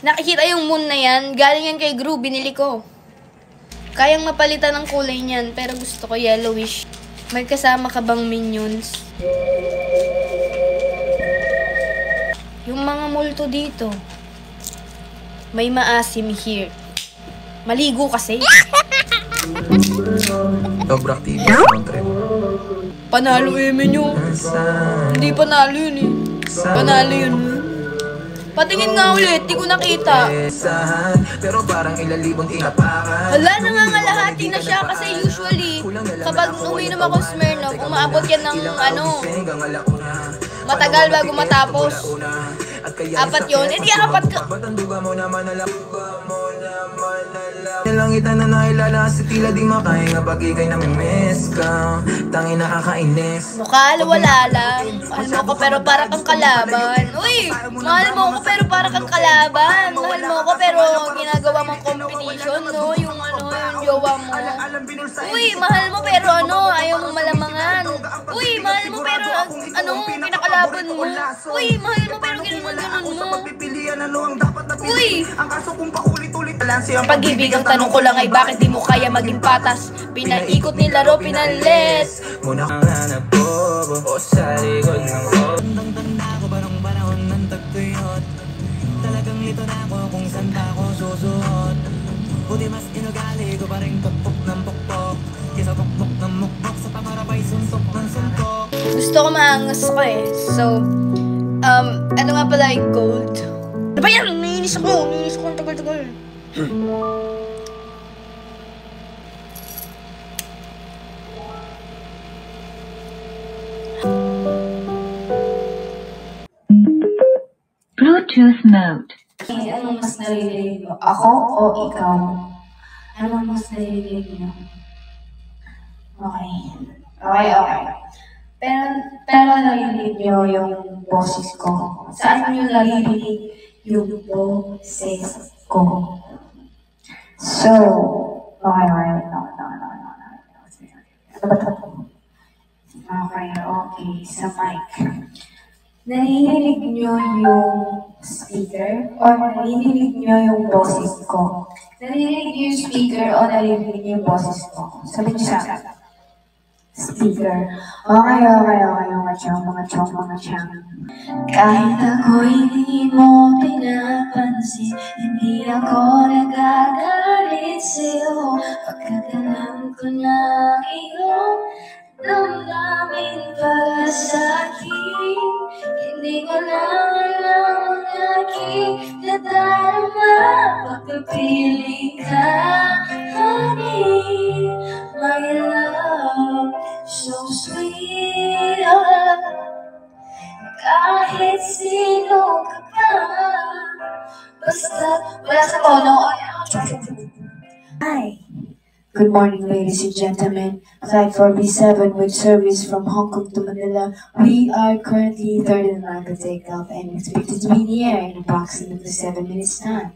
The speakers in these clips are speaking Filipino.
Nakikita yung moon na yan. Galing yan kay Gru. Binili ko. Kayang mapalitan ng kulay niyan. Pero gusto ko yellowish. May kasama ka bang minions? Yung mga multo dito. May maasim here. Maligo kasi. Dobrak TV. Panalo nyo. Hindi panalo yun eh. Panalo yun. Patingin nga ulit, di ko nakita. Pero parang ilalibang inapakan. Hala, nangangalahati na siya kasi usually kapag uminom ako Smirnoff, umaabot yan ng matagal bago matapos. 4 yun. Hindi 4 ka. Langitan na nailala sa tila di makahinga pag ikay namimiss ka. Tangin nakakainis. Mukha wala lang. Mahal mo ko pero para kang kalaban. Uy! Mahal mo ko pero para kang kalaban. Mahal mo ko pero ginagawa mong competition, no? Yung yung jowa mo. Uy! Mahal mo pero ayaw mong malamangan. Uy! Mahal mo pero kinakalaban mo. Uy! Mahal mo pero ganun mo. Uy! Ang pag-ibig, ang tanong ko lang ay bakit di mo kaya maging patas? Pinaikot ni laro, pinalit. Muna kang hanap ko o sa likod ng ko. Tanda ko ba nung panahon ng tagtuyot? Talagang lito na ako kung saan pa ako susuot. Buti mas inugali ko pa rin pukpok ng pukpok. Kesa pukpok ng mukpok sa pamarabay suntok ng suntok. Gusto ko maangas ko eh. So, ano nga pala yung gold? Ano ba yan? Naiinis ako ang tagal-tagal. Bluetooth mode. Anong mas naririnig mo? Ako o ikaw? Anong mas naririnig mo? Okay. Pero naririnig nyo yung boses ko. Saan nyo naririnig yung boses ko? So, okay. Okay, sa mic. Naririnig nyo yung speaker o naririnig nyo yung boses ko? Naririnig nyo yung speaker o naririnig nyo yung boses ko? Sabi nyo sa akin. Speaker. Okay, mga chong. Kahit ako'y di mo pinapansin, hindi ako nagagalit sa'yo. Pagkat alam ko na iyong damdamin para sa'kin, hindi ko lang alam ang aking nadarama. Pagpipili ka, honey, my love, so sweet, kahit sino ka pa, basta wala sa tono. Hi. Good morning, ladies and gentlemen. Flight 4B7 with service from Hong Kong to Manila. We are currently 3rd in line to take off and expected to be in the air in approximately 7 minutes time.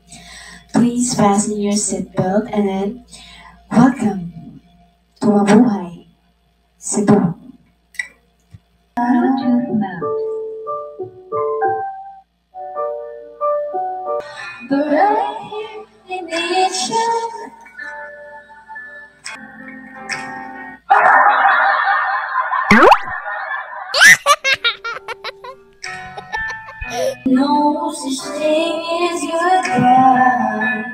Please fasten your seatbelt and then welcome to Mabuhay, Cebu. Bluetooth mode. But right here in the ocean, no such thing as goodbye.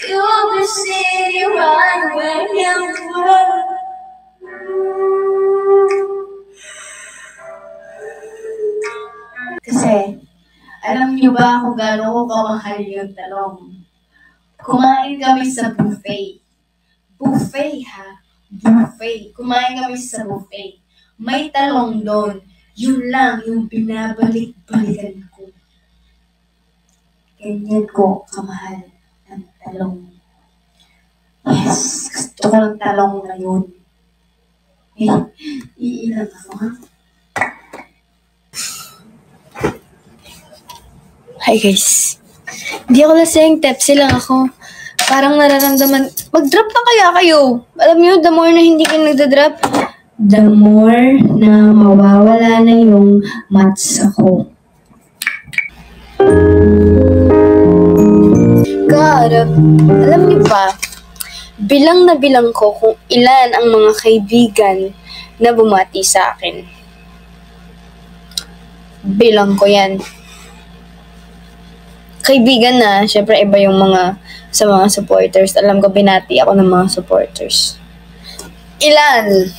You'll be sitting right where you were. Kasi, alam niyo ba kung gaano ko kamahal yung talong? Kumain kami sa buffet. Buffet ha? Buffet. Kumain kami sa buffet. May talong doon. Yun lang yung binabalik-balikan ko. Ganyan ko kamahal ang talong. Yes, gusto ko ng talong na yun. Iilang ako ha? Hi guys. Hindi ako lasing, tepsi lang ako. Parang nararamdaman, mag-drop na kaya kayo. Alam niyo, the more na hindi kayo nagda-drop, the more na mawawala na yung mats ako. kayo. Alam niyo ba, bilang na bilang ko kung ilan ang mga kaibigan na bumati sa akin. Bilang ko yan. Kaibigan na, syempre iba yung sa mga supporters. Alam ko, binati ako ng mga supporters. Ilan?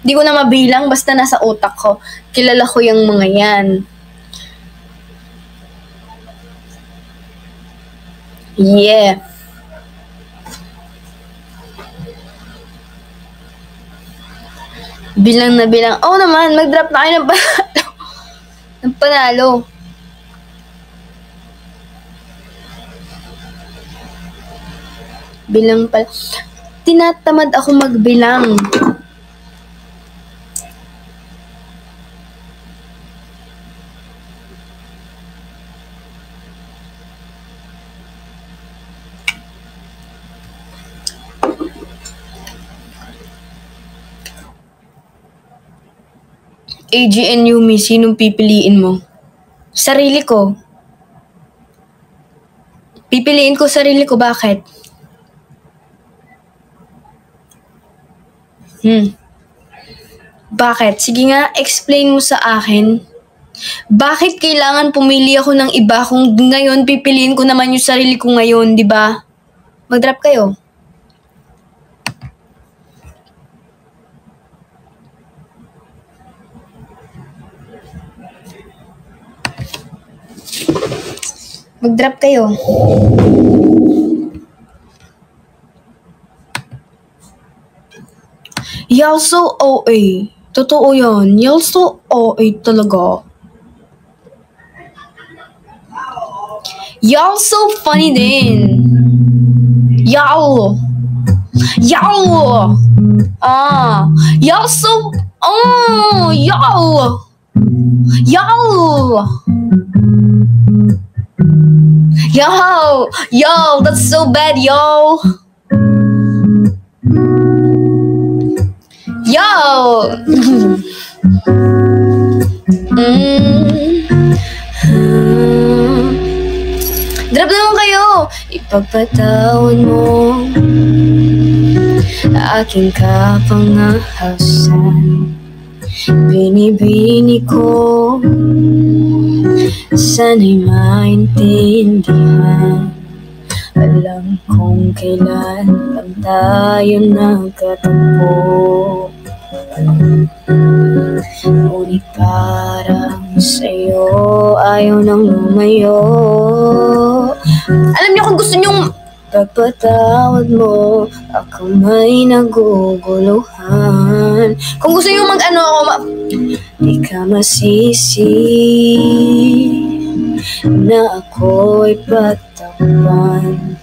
Di ko na mabilang, basta nasa utak ko. Kilala ko yung mga yan. Yeah. Bilang na bilang. Oo naman, mag-drop na kayo ng panalo. Ng panalo. Bilang pala. Tinatamad ako magbilang. AG and Yumi, sinong pipiliin mo? Sarili ko. Pipiliin ko sarili ko, bakit? Bakit? Sige nga, explain mo sa akin. Bakit kailangan pumili ako ng iba kung ngayon pipiliin ko naman yung sarili ko ngayon, di ba? Mag-drop kayo. Mag-drop kayo. Y'all so OA. Totoo yan. Y'all so OA talaga. Y'all so funny din. Y'all. Y'all. Y'all so... y'all. Y'all. Yo, that's so bad, yo. Yo. Drop naman kayo. Ipagpatawad mo aking kapangahasan. Binibini ko, sana'y maintindihan. Alam kong kailan lang tayo nagkatampo. Ngunit parang sa'yo ayaw nang lumayo. Alam niyo kung gusto niyong pagpatawad mo, ako may naguguluhan. Kung gusto niyo mag-ano ako, di ka masisi na ako'y patakpan.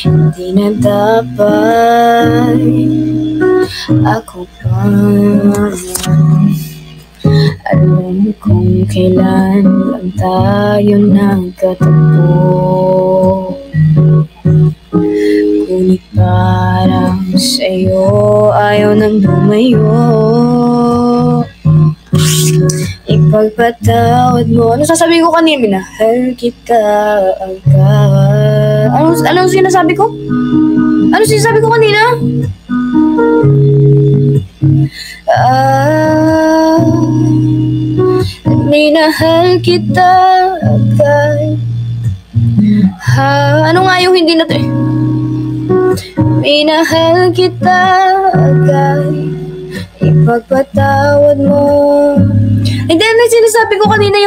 Hindi na dapat ako pa. Alam kong kailan lang tayo nagkatampo. Ngunit parang sa'yo ayaw nang lumayo. Ipagpatawad mo. Ano sasabihin ko kanina? Minahal kita agad. Anong sinasabi ko? Ano sinasabi ko kanina? Minahal kita agad. Ano nga yung hindi na to? Minahal kita agad. Ipagpatawad mo. And then, sinasabi ko kanina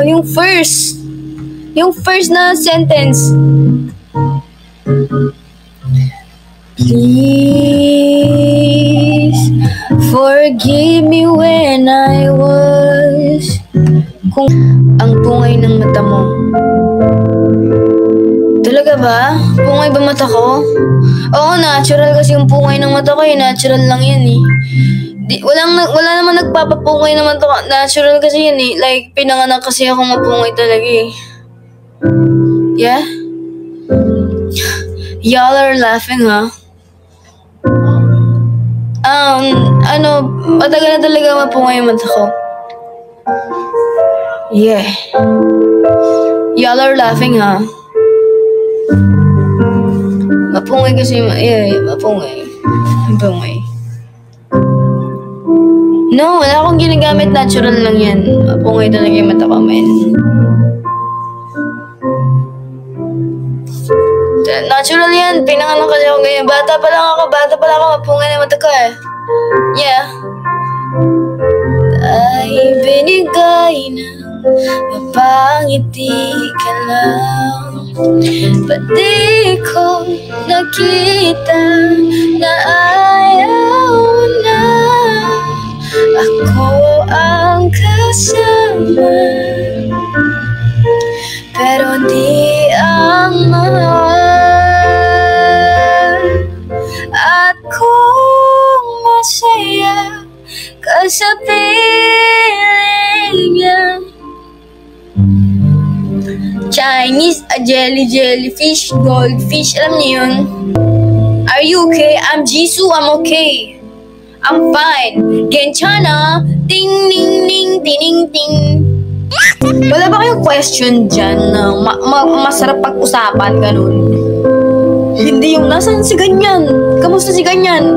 yung first. Yung first na sentence. Please forgive me when I was. Kung ang pungay ng mata mo. Talaga ba? Pungay ba mata ko? Oo, natural kasi yung pungay ng mata ko eh. Natural lang yan eh. Wala naman nagpapapungay naman to. Natural kasi yan eh. Like, pinanganak kasi ako mapungay talaga eh. Yeah? Y'all are laughing, huh? Matagal na talaga mapungay yung mata ko. Yeah. Y'all are laughing, ha? Mapungay kasi, mapungay. Mapungay. No, wala akong ginagamit. Natural lang yan. Mapungay talaga yung mata ko, men. Natural yan. Pinangalan kasi ako ganyan. Bata pa lang ako. Mapungay na mata ko eh. Yeah. Ay binigay ng mapangiti ka lang. Ba't di ko nakita na ayaw na ako ang kasama, pero di ang mahal. At kung masaya ka sa piling niya, Chinese, jellyfish, goldfish, alam niyo yun? Are you okay? I'm Jisoo, I'm okay. I'm fine. Genchana, ting ning ning ting ting. Wala ba kayong question dyan na masarap pag-usapan, ganun? Hindi yung, nasaan si ganyan? Kamusta si ganyan?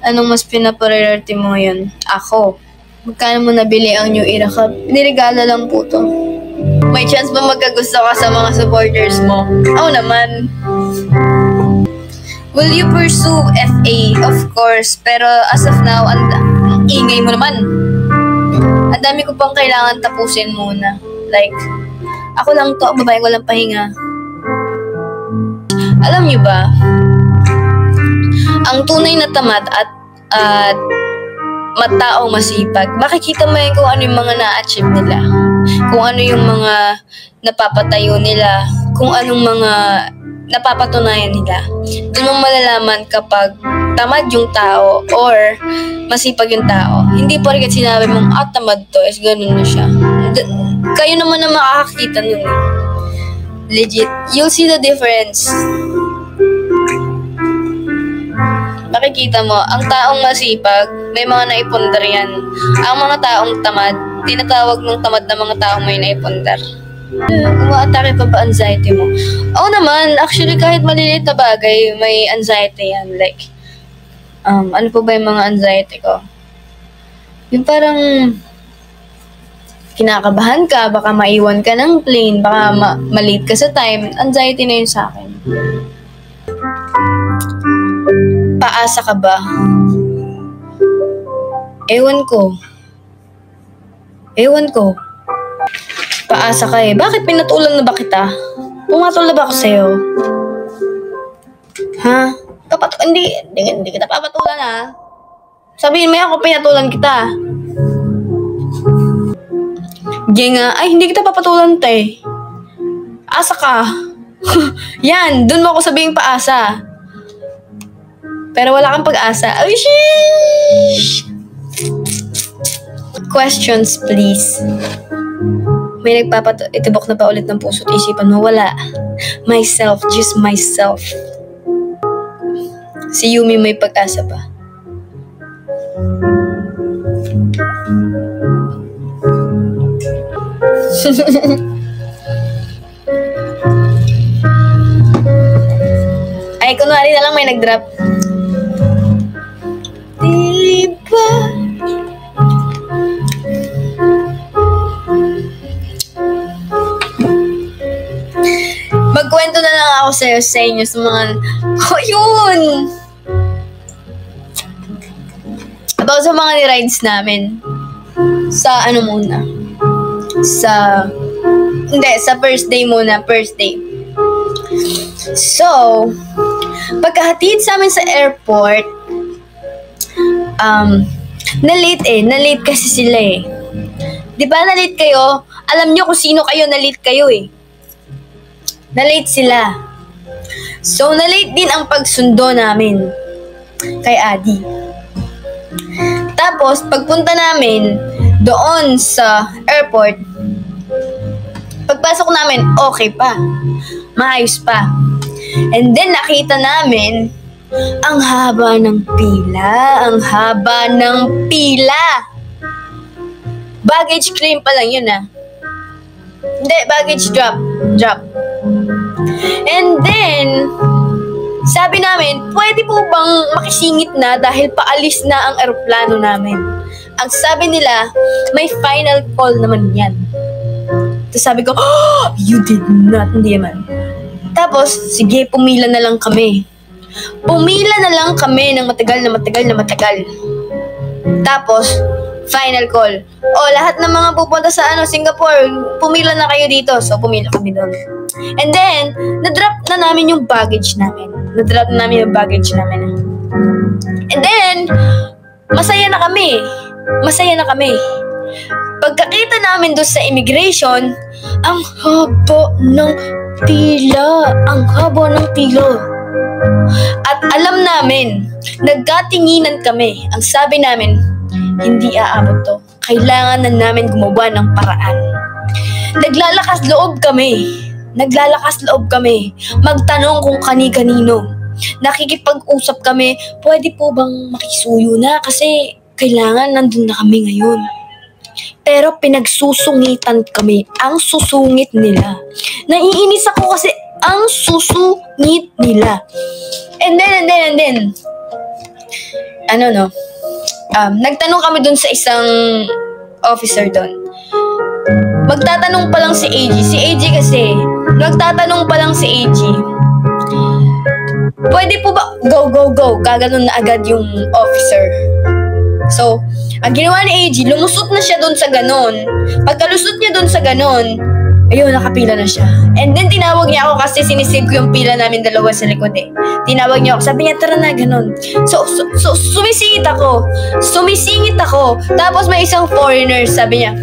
Anong mas pinapriority mo ngayon? Ako. Magkano mo nabili ang New Era Cup? Niregalo lang po to. May chance ba magkagusto ka sa mga supporters mo? Oo naman. Will you pursue FA? Of course. Pero as of now, ang ingay mo naman. Ang dami ko pang kailangan tapusin muna. Like, ako lang to, babae ko lang pahinga. Alam niyo ba, ang tunay na tamad at mataong masipag, makikita mo yun kung ano yung mga na-achieve nila. Kung ano yung mga napapatayo nila. Kung anong mga napapatunayan nila. Doon mo malalaman kapag tamad yung tao or masipag yung tao. Hindi porket sinabi mong, tamad to, is ganun na siya. Kayo naman na makakakita nun. Legit. You'll see the difference. Makikita mo, ang taong masipag, may mga naipundar yan. Ang mga taong tamad, tinatawag ng tamad na mga taong may naipundar. Umaatake pa ba anxiety mo? Oo naman, actually kahit maliliit na bagay, may anxiety yan. Like, ano po ba yung mga anxiety ko? Yung parang kinakabahan ka, baka maiwan ka ng plane, baka malate ka sa time, anxiety na yun sa akin. Paasa ka ba? Ewan ko. Paasa ka eh. Bakit pinatulan na ba kita? Pumatol na ba ako sa'yo? Ha? Hindi kita papatulan ha. Sabihin mo yan kung pinatulan kita. Nga, ay hindi kita papatulan te. Asa ka. Yan, dun mo ako sabihin paasa. Pero wala kang pag-asa. Ay, sheesh! Questions, please. May itibok na pa ulit ng puso at isipan mo. Wala. Myself, just myself. Si Yumi may pag-asa pa. Ay, kunwari na lang may nag-drop. Diba? Magkwento na lang ako sa inyo sa mga... yun! About sa mga rides namin. Sa muna? Sa first day muna. First day. So, pagkahatid sa amin sa airport, na-late kasi sila eh. Di ba na-late kayo? Alam nyo kung sino kayo, na-late kayo eh. Na-late sila. So, na-late din ang pagsundo namin kay Adi. Tapos, pagpunta namin doon sa airport, pagpasok namin, okay pa. Maayos pa. And then, nakita namin Ang haba ng pila. Ang haba ng pila. Baggage claim pa lang yun Hindi, baggage drop. And then, sabi namin, pwede po bang makisingit na dahil paalis na ang eroplano namin? Ang sabi nila, may final call naman yan. Tapos sabi ko, oh, you did not. Hindi naman. Tapos, sige, pumila na lang kami. Pumila na lang kami ng matagal. Tapos, final call. Lahat ng mga pupunta sa Singapore, pumila na kayo dito. So, pumila kami doon. And then, na-drop na namin yung baggage namin. And then, masaya na kami. Pagkakita namin doon sa immigration, ang haba ng pila. At alam namin, nagkatinginan kami. Ang sabi namin, hindi aabot to. Kailangan na namin gumawa ng paraan. Naglalakas loob kami. Magtanong kung kani-kanino. Nakikipag-usap kami, pwede po bang makisuyo na? Kasi kailangan nandun na kami ngayon. Pero pinagsusungitan kami. Ang susungit nila. Naiinis ako kasi ang susungit nila. And then, nagtanong kami dun sa isang officer dun. Magtatanong pa lang si AG. Pwede po ba? Go. Gaganon na agad yung officer. So, ang ginawa ni AG, lumusot na siya dun sa ganon. Pagkalusot niya dun sa ganon, ayun, nakapila na siya. And then, tinawag niya ako kasi sinisave ko yung pila namin dalawa sa likod Tinawag niya ako. Sabi niya, tara na, ganon. So sumisingit ako. Tapos may isang foreigner, sabi niya,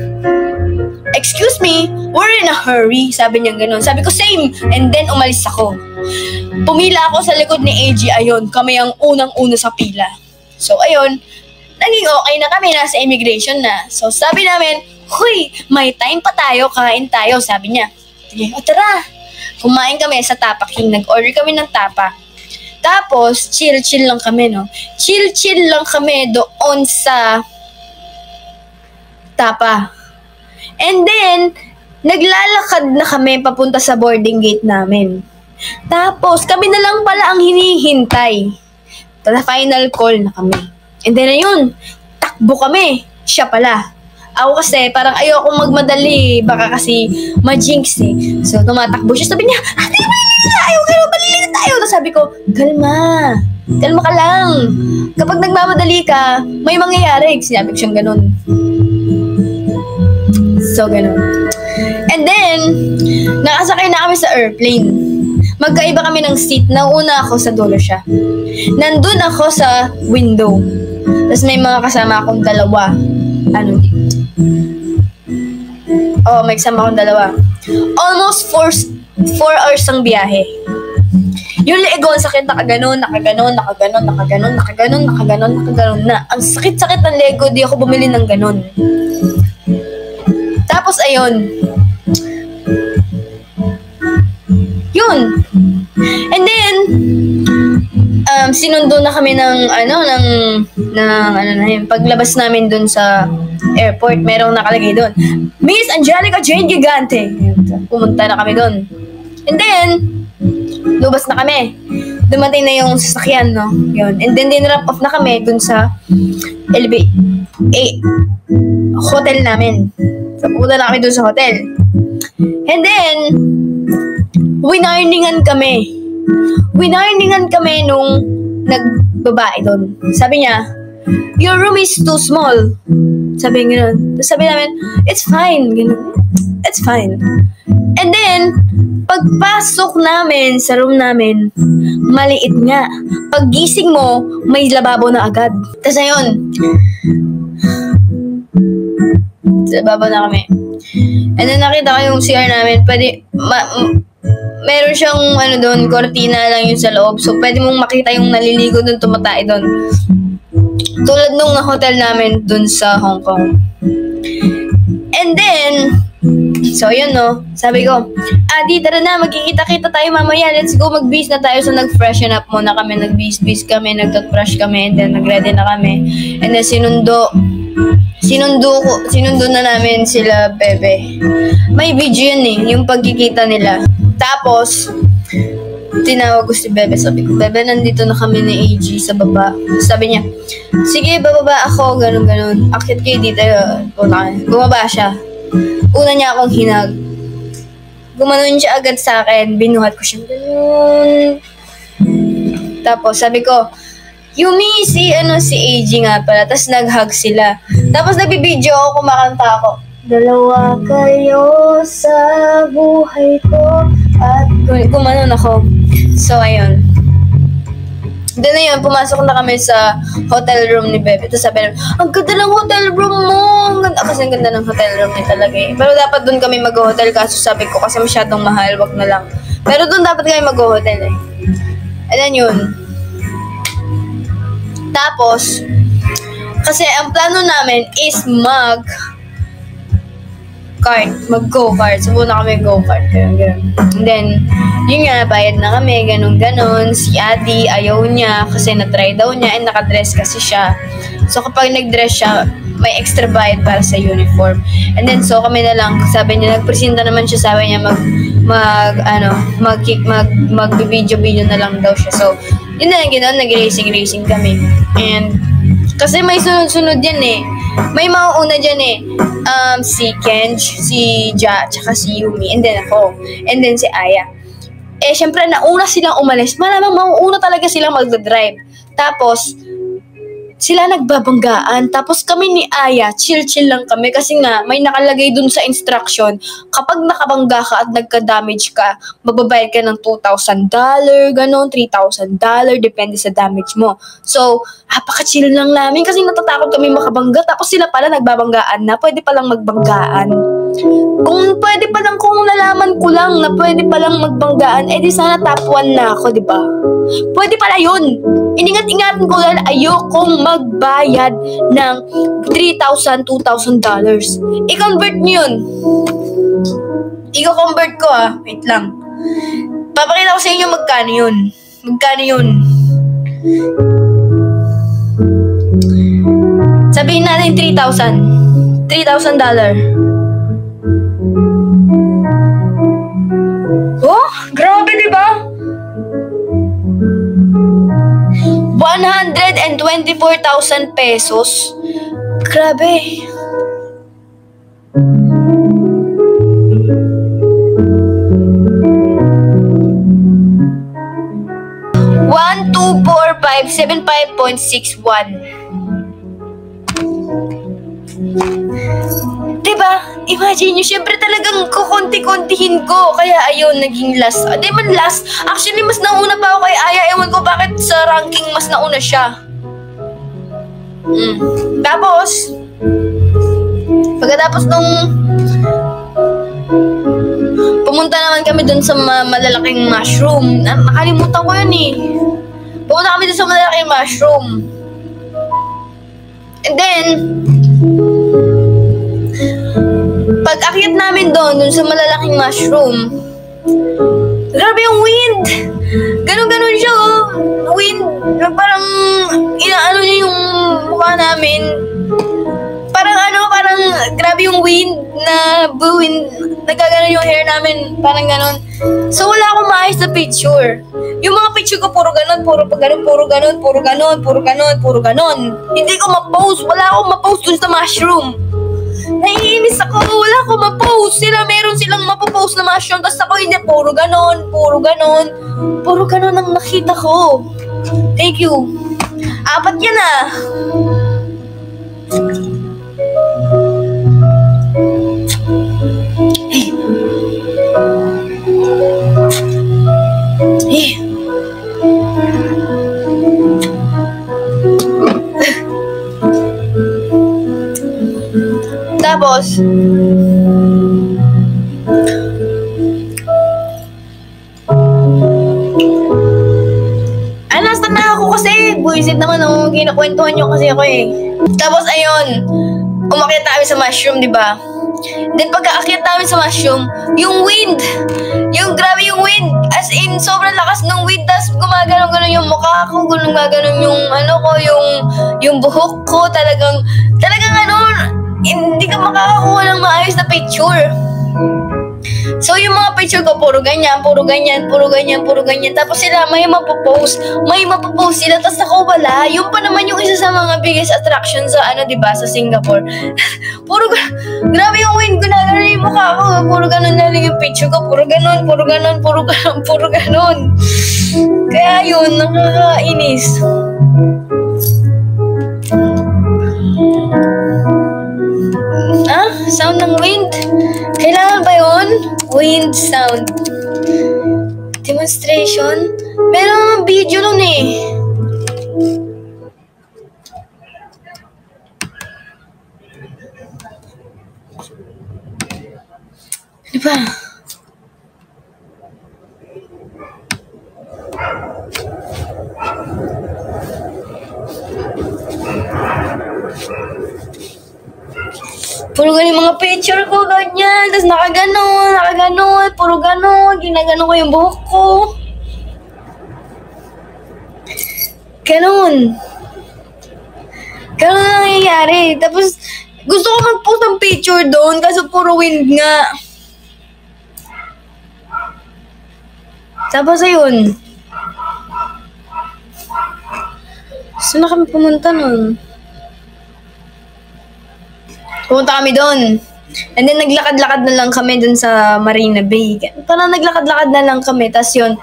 excuse me, we're in a hurry. Sabi niya ganon. Sabi ko, same. And then, umalis ako. Pumila ako sa likod ni AG. Ayun, kami ang unang-una sa pila. So, ayun, naging okay na kami, nasa immigration na. So, sabi namin, huy, may time pa tayo, kain tayo, sabi niya. Sige, tara. Kumain kami sa Tapa King. Nag-order kami ng tapa. Tapos, chill-chill lang kami, Chill-chill lang kami doon sa Tapa. And then, naglalakad na kami papunta sa boarding gate namin. Tapos, kami na lang pala ang hinihintay. Final call na kami. And then, ayun, takbo kami. Siya pala. Ako kasi, parang ayokong magmadali. Baka kasi ma-jinx So, tumatakbo siya. Sabi niya, balili na tayo. Tapos sabi ko, kalma ka lang. Kapag nagmamadali ka, may mangyayari. Sinabi ko siyang ganun. So, ganun. And then, nakasakay na kami sa airplane. Magkaiba kami ng seat. Nauna ako sa dulo siya. Nandun ako sa window. Tapos may mga kasama akong dalawa. May kasama akong dalawa. Almost 4 hours ang biyahe. Yung leeg ko, ang sakit, nakaganon na. Ang sakit-sakit ng leeg ko, di ako bumili ng ganon. Tapos, ayun. Yun. And then, sinundo na kami ng paglabas namin dun sa airport, merong nakalagay dun, Miss Angelica Jane Gigante. Pumunta na kami dun. And then, lubas na kami. Dumating na yung sasakyan, Yun. And then, dinrap off na kami dun sa hotel namin. So, pupunta na kami dun sa hotel. And then, winarningan kami nung nagbabae doon. Sabi niya, your room is too small. Sabi niya gano'n. Sabi namin, it's fine. It's fine. And then, pagpasok namin sa room namin, maliit nga. Paggising mo, may lababo na agad. Tapos ayun, sa lababo na kami. And then nakita ko yung CR namin, meron siyang doon, kortina lang yun sa loob. So, pwede mong makita yung naliligo doon, tumatay doon. Tulad nung hotel namin doon sa Hong Kong. And then, So, yun, no? Sabi ko, Adi, tara na, magkikita-kita tayo mamaya. Let's go, mag-bis na tayo. So, nag-freshen up muna kami. Nag-bis kami, nag-toothbrush kami, and then nag-ready na kami. And then, sinundo na namin sila, Bebe. May video yun eh, yung pagkikita nila. Tapos, tinawag ko si Bebe. Sabi ko, Bebe, nandito na kami ni AG sa baba. Sabi niya, sige, bababa ako, ganun. Akit kayo dito. Bumaba siya. Una niya akong hinag. Gumanon siya agad sa akin. Binuhat ko siya. Ganun. Tapos, sabi ko, Yumi, si AG nga pala. Tapos nag-hug sila. Tapos nabibideo ako, kumakanta ako. Dalawa kayo sa buhay ko. At kumanon ako. So, ayun. Then na yun, pumasok na kami sa hotel room ni Bebe. Tapos sabi namin, ang ganda ng hotel room mo! Ang ganda, kasi ang ganda ng hotel room niya talaga eh. Pero dapat doon kami mag-hotel kaso sabi ko kasi masyadong mahal, wag na lang. Pero doon dapat kami mag-hotel eh. And then yun. Tapos, kasi ang plano namin is mag-go-kart. Subukan na kami go-kart. Ganun. And then, yun nga, bayad na kami, ganun. Si Adi, ayaw niya kasi na-try daw niya and nakadress kasi siya. So, kapag nag-dress siya, may extra bayad para sa uniform. And then, so kami na lang, sabi niya, nagpresenta naman siya, sabi niya, mag-video na lang daw siya. So, yun na lang gano'n, nag-racing kami. And, kasi may sunod-sunod yan eh. May mauuna dyan eh. Si Kenj, si Ja, tsaka si Yumi, and then ako. And then si Aya. Eh, syempre, nauna silang umalis. Malamang mauuna talaga silang mag-drive. Tapos, sila nagbabanggaan. Tapos kami ni Aya, chill-chill lang kami. Kasi nga, may nakalagay dun sa instruction, kapag nakabangga ka at nagka-damage ka, magbabayad ka ng $2,000, ganon, $3,000, depende sa damage mo. So, napaka-chill lang namin kasi natatakot kami makabangga. Tapos sila pala nagbabanggaan na, pwede palang magbanggaan. Kung nalaman ko lang na pwede palang magbanggaan, edi sana top 1 na ako, diba? Pwede pala yun. Iningat-ingatan ko dahil ayokong magbayad ng $3,000, $2,000. I-convert nyo yun. I-convert ko Wait lang. Papakita ko sa inyo magkano yun. Sabihin natin $3,000. $3,000. Oh, grabe diba? 124,000 pesos. Grabe. One, 2, 4, 5, 75.61. Diba? Imagine nyo, syempre talagang kukunti-kuntihin ko. Kaya ayun, naging last. Di man last. Actually, mas nauna pa ako kay Aya. Ewan ko bakit sa ranking mas nauna siya. Tapos, pagkatapos nung pumunta naman kami dun sa malalaking mushroom. Nakalimutan ko yun eh. Pumunta kami dun sa malalaking mushroom. And then, pag akyat namin dun sa malalaking mushroom, grabe yung wind! Ganon siya wind, parang inaano niya yung mukha namin. Parang grabe yung wind na wind, nagkaganon yung hair namin, parang ganon. So wala akong maayos na picture. Yung mga picture ko puro ganon. Hindi ko ma-post, wala akong ma-post dun sa mushroom. Naiinis ako, wala akong ma-post. Meron silang mapopost na mushroom, tapos ako hindi, puro ganon ang nakita ko. Thank you. 4 yan Tapos, nasa na ako kasi. Buisit naman kinakwentuhan nyo kasi ako eh. Tapos ayun, umakyat na kami sa mushroom, diba? Then pagkaakyat namin sa mushroom, yung wind, grabe yung wind, as in sobrang lakas ng wind, tas gumagano'n yung mukha ko, gumagano'n yung yung buhok ko, talagang hindi ka makakakuha ng maayos na picture. So, yung mga picture ko, puro ganyan. Tapos sila, may mapopost sila, tapos ako wala. Yung pa naman yung isa sa mga biggest attraction sa, diba, sa Singapore. Grabe yung wind, ginagano yung mukha ko. Puro ganon na lang yung picture ko. Puro ganon. Kaya yun, nakakainis. Sound ng wind? Kailangan ba yun? Wind sound. Demonstration? Meron nga video nun eh. Ano ba? Puro ganyan mga picture ko, ganyan. Tapos nakaganon, puro ganon. Ginaganon ko yung buhok ko. Ganon ang nangyayari. Tapos, gusto ko mag-post ng picture doon kasi puro wind nga. Tapos, ayun. Saan na kami pumunta nun? Pumunta kami doon. And then, naglakad-lakad na lang kami doon sa Marina Bay. Parang naglakad-lakad na lang kami. Tapos yun,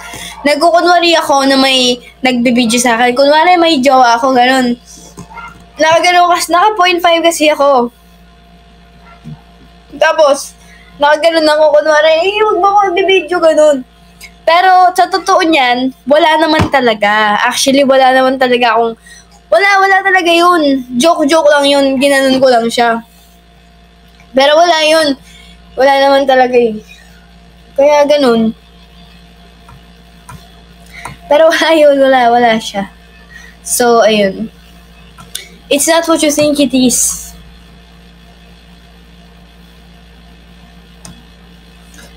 nagkukunwari ako na may nagbibideo sa akin. Kunwari may jowa ako, ganun. Naka 0.5 kasi ako. Tapos, nakaganon ako. Kunwari, huwag ba ako nagbibideo, ganun. Pero, sa totoo niyan, wala naman talaga. Actually, wala naman talaga akong... Wala talaga yun. Joke lang yun. Ginanon ko lang siya. Pero wala yun. Wala naman talaga eh. Kaya ganun. Pero wala siya. So, ayun. It's not what you think it is.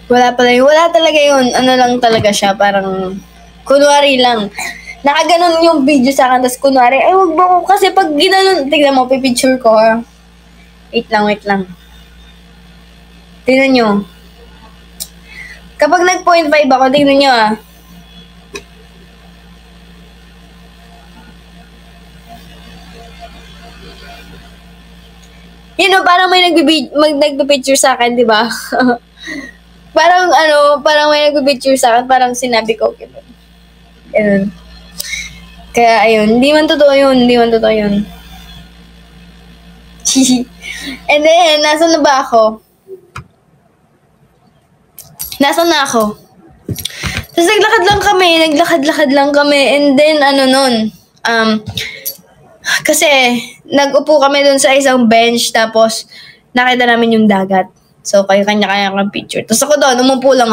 Wala talaga yun. Ano lang talaga siya. Parang, kunwari lang. Nakaganon yung video sa akin. Tapos kunwari, ay wag ba ko. Kasi pag ginanon, tignan mo, pipicture ko. Wait lang. Tingnan nyo. Kapag nag-0.5 ako, tingnan nyo You know, parang may nagbe-picture sa akin, di ba? parang may nagbe-picture sa akin, parang sinabi ko, ganun. Kaya, ayun, hindi man totoo yun. And then, nasan na ako? Tapos naglakad lang kami, and then, kasi, nag-upo kami dun sa isang bench, tapos, nakita namin yung dagat. So, kanya-kanya kang picture. Tapos ako doon, umupo lang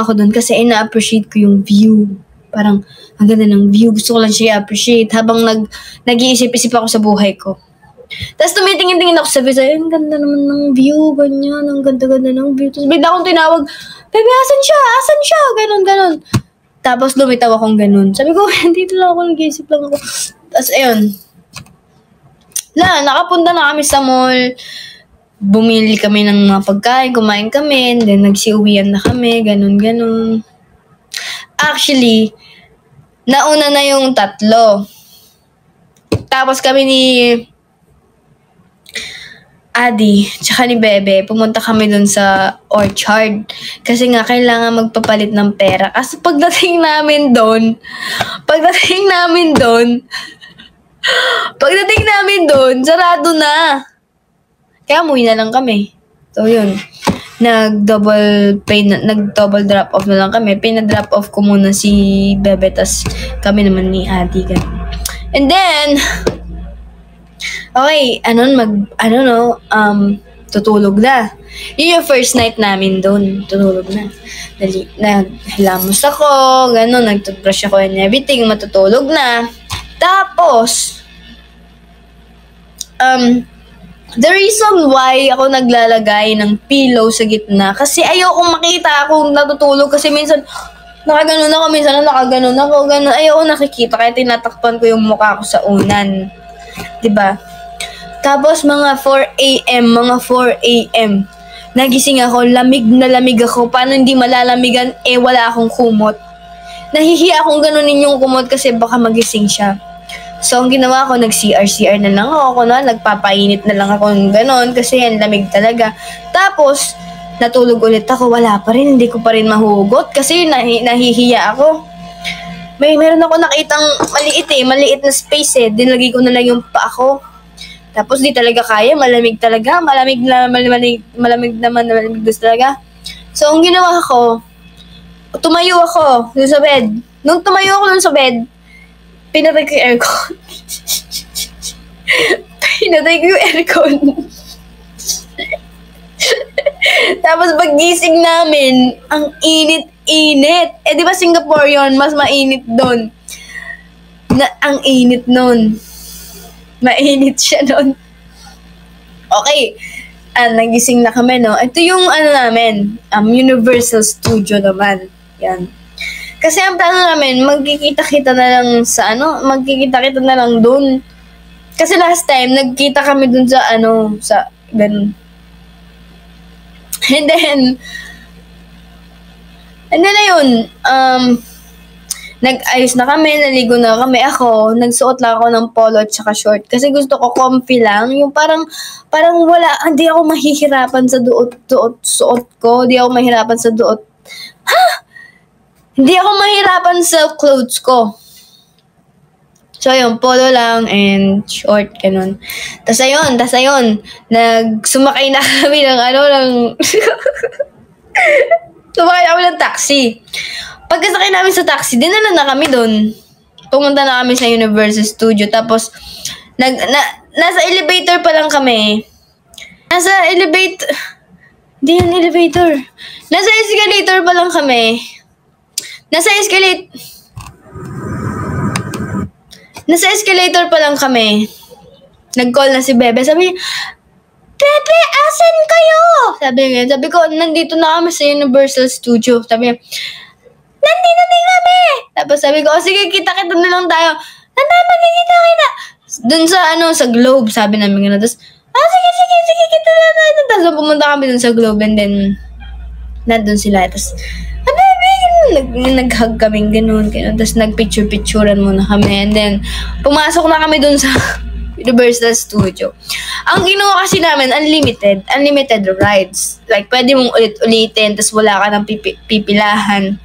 ako doon kasi ina-appreciate ko yung view. Parang, ang ganda ng view. Gusto ko lang siya i-appreciate habang nag-iisip-isip ako sa buhay ko. Tapos tumitingin-tingin ako sa view. Ang ganda naman ng view, ganyan. Ang ganda-ganda ng view. Tapos bigla akong tinawag, Baby, asan siya? Ganon. Tapos lumitaw akong ganon. Sabi ko, dito lang ako, nag-iisip lang ako. Tapos ayun. Nakapunta na kami sa mall. Bumili kami ng mga pagkain, kumain kami, then nagsiuwian na kami, ganon. Actually, nauna na yung 3. Tapos kami ni Adi, tsaka ni Bebe, pumunta kami dun sa Orchard. Kasi nga, kailangan magpapalit ng pera. Kasi pagdating namin doon, sarado na. Kaya umuwi na lang kami. So, yun. Nag-double drop off na lang kami. Pina-drop off ko muna si Bebe, tas kami naman ni Adi. And then, okay, tutulog na. Yun yung first night namin doon. Tutulog na. Naghilamos ako, nag-toothbrush ako and everything, matutulog na. Tapos, The reason why ako naglalagay ng pillow sa gitna, kasi ayokong makita akong natutulog kasi minsan nakaganon ako, minsan nakaganon ako, ganun. Ayoko nakikita kaya tinatakpan ko yung mukha ko sa unan. 'Di ba? Tapos mga 4 a.m. Nagising ako, lamig na lamig ako. Paano hindi malalamigan? Wala akong kumot. Nahihiya akong ganunin yung kumot kasi baka magising siya. So, ang ginawa ko, nag-CR na lang ako. Nagpapainit na lang ako ng ganon kasi yan, lamig talaga. Tapos, natulog ulit ako. Wala pa rin, hindi ko pa rin mahugot kasi nahihiya ako. Meron ako nakitang maliit na space Dinlagay ko na lang yung paa ko. Tapos, di talaga kaya. Malamig talaga. Malamig talaga. So, ang ginawa ko, tumayo ako dun sa bed. Nung tumayo ako dun sa bed, pinatay ko yung aircon. Tapos paggising namin, ang init-init. Di ba Singapore yun? Mas mainit doon. Ang init nun. Mainit siya nun. Okay. Nagising na kami, no? Ito yung namin, Universal Studio naman. Yan. Kasi ang plano namin, magkikita-kita na lang sa magkikita-kita na lang dun. Kasi last time, nagkita kami dun sa sa ganun. And then na yun, nag-ayos na kami, naligo na kami ako, nagsuot lang ako ng polo at saka short. Kasi gusto ko comfy lang, yung parang wala, hindi ako mahihirapan sa suot ko, hindi ako mahirapan sa Hindi ako mahirapan sa clothes ko. So, yun, polo lang and short, ganun. Tas ayun, sumakay na kami ng sumakay kami ng taxi. Pagkasakay namin sa taxi, dinala na kami dun. Pumunta na kami sa Universal Studio. Tapos, nasa elevator pa lang kami. Nasa escalator pa lang kami. Nasa escalator pa lang kami. Nag-call na si Bebe. Sabi, Bebe, asan kayo? Sabi ko, nandito na kami sa Universal Studio. Sabi niya, nandito din kami. Tapos sabi ko, sige, kita-kita na lang tayo. Magkikita-kita. Dun sa Globe, sabi namin gano'n. Tapos, sige, kita na tayo. Tapos pumunta kami dun sa Globe and then, nandun sila. Tapos, nag-hug kaming ganun. Tapos nag-picture-picturean muna kami. And then, pumasok na kami dun sa Universal Studio. Ang ginawa kasi namin, unlimited rides. Like, pwede mong ulit-ulitin, tapos wala ka ng pipilahan.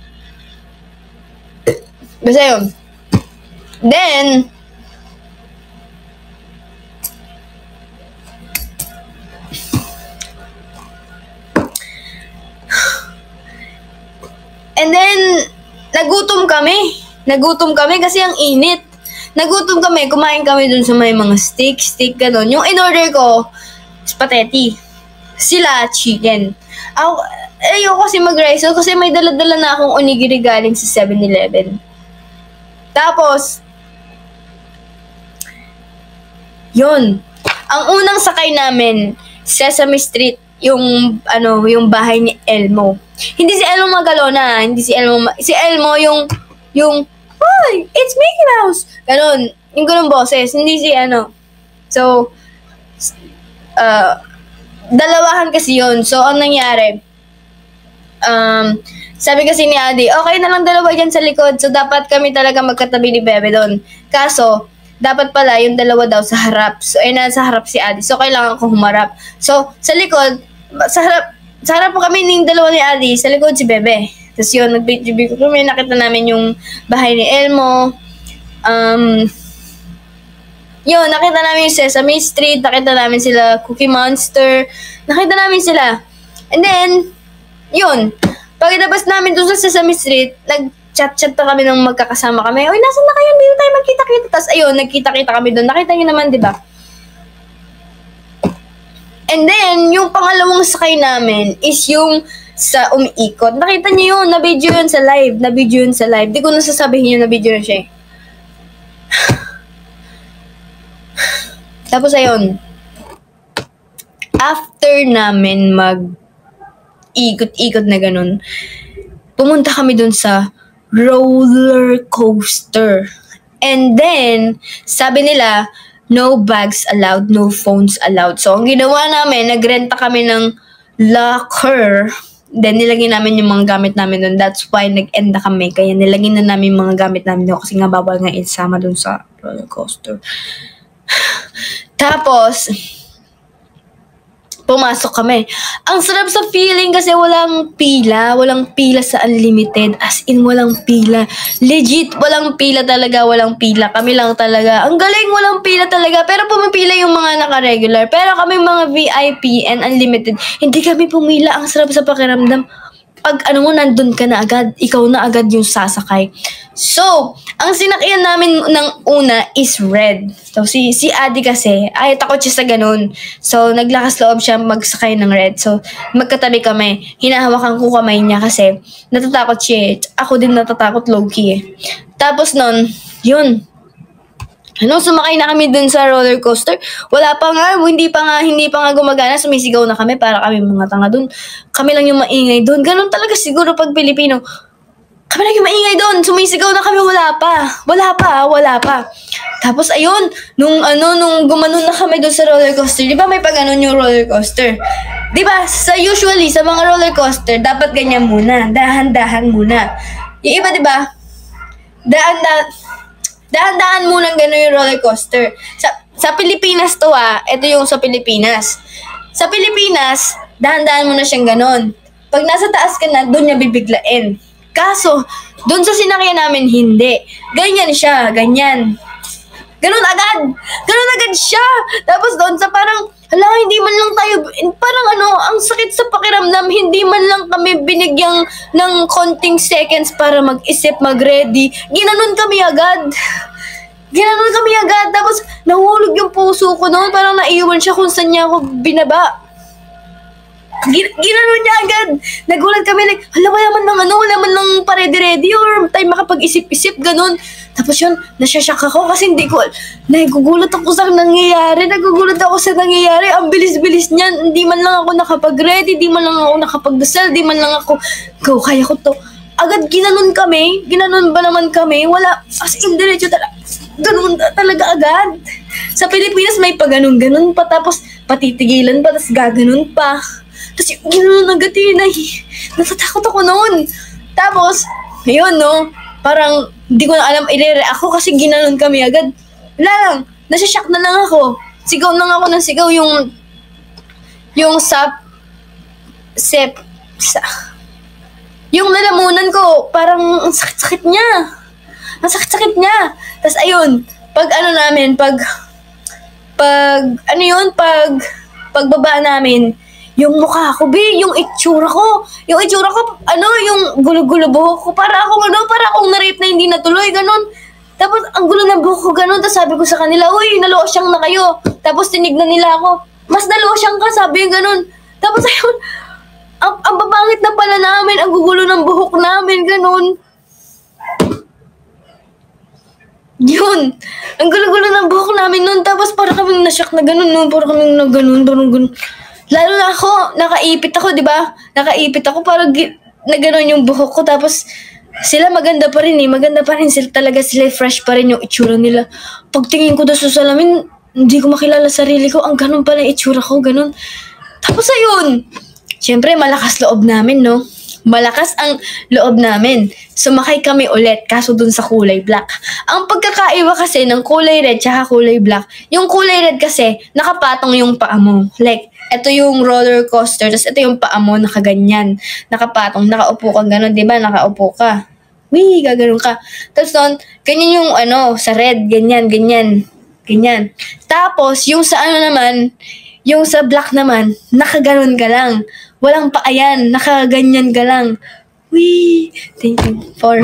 Basta yun. Then, nagutom kami kasi ang init. Nagutom kami, kumain kami dun sa may mga steak, gano'n. Yung in-order ko, spaghetti. Sila, chicken. Ayoko kasi mag-rice kasi may dala-dala na akong onigiri galing sa 7-Eleven. Tapos, yun. Ang unang sakay namin, Sesame Street, yung bahay ni Elmo. Hindi si Elmo Magalona, si Elmo yung "Hi, it's Mickey Mouse." Ganon, yung ganun boses, hindi si So, dalawahan kasi yun. So, ang nangyari, sabi kasi ni Adi, okay na lang dalawa dyan sa likod. So, dapat kami talaga magkatabi ni Bebe doon. Kaso, dapat pala yung dalawa daw sa harap. So, nasa harap si Adi. So, kailangan ko humarap. So, sa likod, sa harap po kami ng dalawa ni Adi, sa likod si Bebe. Tapos yun, nag-video kami, nakita namin yung bahay ni Elmo. Yun, nakita namin yung Sesame Street, nakita namin sila Cookie Monster, nakita namin sila. And then, yun, pagkatapos namin doon sa Sesame Street, nag-chat-chat na kami ng magkakasama kami. Uy, nasan na kayo? Hindi na tayo magkita-kita. Tapos ayun, nagkita-kita kami doon. Nakita niyo naman, di ba? And then, yung pangalawang sakay namin is yung sa umiikot. Nakita niyo yun, na-video yun sa live. Di ko nasasabihin yun, na-video na siya. Tapos ayun. after namin ikot-ikot na ganun, pumunta kami dun sa roller coaster. And then, sabi nila, no bags allowed, no phones allowed. So, ang ginawa namin, nagrenta kami ng locker. Then, nilagay namin yung mga gamit namin dun. That's why nag-end na kami. Kaya nilagay na namin yung mga gamit namin dun kasi nga bawal nga isama dun sa roller coaster. Tapos, pumasok kami. Ang sarap sa feeling kasi walang pila sa unlimited. As in, walang pila. Legit, walang pila talaga, walang pila. Kami lang talaga. Ang galing, walang pila talaga. Pero pumipila yung mga naka-regular. Pero kami mga VIP and unlimited, hindi kami pumila. Ang sarap sa pakiramdam. Pag nandun ka na agad, ikaw na agad yung sasakay. So, ang sinakyan namin ng una is red. So, si Adi kasi, takot siya sa ganun. So, naglakas loob siya magsakay ng red. So, magkatabi kami. Hinahawakan ko kamay niya kasi natatakot siya. Ako din natatakot low-key. Tapos nun, yun. Sumakay na kami dun sa roller coaster. Wala pa nga, hindi pa nga gumagana. Sumisigaw na kami para kami mga tanga dun. Kami lang yung maingay dun. Ganun talaga siguro pag Pilipino. Kami lang yung maingay dun. Sumisigaw na kami, wala pa. Tapos ayun, nung gumanon na kami dun sa roller coaster. Di ba may pag-ganon yung roller coaster? Di ba, usually sa mga roller coaster, dapat ganyan muna. Dahan-dahan muna. Yung iba, di ba? Dahan-dahan munang gano'n yung roller coaster. Sa Pilipinas to ito yung sa Pilipinas. Sa Pilipinas, dahan-dahan muna siyang gano'n. Pag nasa taas ka na, doon niya bibiglain. Kaso, doon sa sinakyan namin, hindi. Ganyan siya, ganyan. Ganun agad siya. Tapos doon sa parang, hindi man lang tayo, parang ang sakit sa pakiramdam, hindi man lang kami binigyang ng konting seconds para mag-isip, mag-ready. Ginanon kami agad. Tapos nahulog yung puso ko noon, parang naiwan siya kung saan niya ako binaba. Ginanon niya agad. Nagulat kami, wala man lang pa-ready or tayo makapag-isip-isip, ganun. Tapos yun, nasyasyak ako kasi nagugulat ako sa nangyayari. Ang bilis-bilis niyan. Hindi man lang ako nakapag-ready, di man lang ako nakapag-dasal, di man lang ako, kaya ko to. Agad ginanon ba naman kami? Wala, as in diretso talaga. Ganun talaga agad. Sa Pilipinas may pag-ganon pa, tapos patitigilan pa, tapos gaganon pa. Tapos gano'n agad natatakot ako noon. Tapos, ayun parang hindi ko na alam i-react ako kasi ginanon kami agad. Wala lang, nasyashock na lang ako. Sigaw na ako ng sigaw yung lalamunan ko, parang ang sakit-sakit niya. Tapos ayun, pagbaba namin, yung mukha ko, yung itsura ko, yung gulo-gulo buhok ko, para akong na-rape na hindi natuloy, ganun. Tapos, ang gulo ng buhok ko, ganun. Tapos sabi ko sa kanila, uy, nalosyang na kayo. Tapos tinignan nila ako, mas nalosyang ka, sabi yung ganun. Tapos ayun, ang babangit na pala namin, ang gugulo ng buhok namin, ganun. Yun, ang gulo-gulo ng buhok namin nun. Tapos para kaming nasyak na ganun, parang ganun. Lalo na ako, nakaipit ako, di ba? Parang na ganun yung buhok ko. Tapos sila maganda pa rin sila talaga, sila fresh pa rin yung itsura nila. Pagtingin ko doon sa salamin, hindi ko makilala sarili ko. Ang ganun pala yung itsura ko, ganun. Tapos ayun, syempre malakas loob namin, Malakas ang loob namin. Sumakay kami ulit, kaso dun sa kulay black. Ang pagkakaiba kasi ng kulay red tsaka kulay black, yung kulay red kasi, nakapatong yung paa mo. Like, ito yung roller coaster, tapos ito yung paa mo, nakaganyan. Nakapatong, nakaupo ka, gano'n, diba? Nakaupo ka. Gaganon ka. Tapos nun, ganyan yung sa red, ganyan. Tapos, yung sa naman, yung sa black naman, nakaganon ka lang. Walang paayan, nakaganyan ka lang. Thank you for...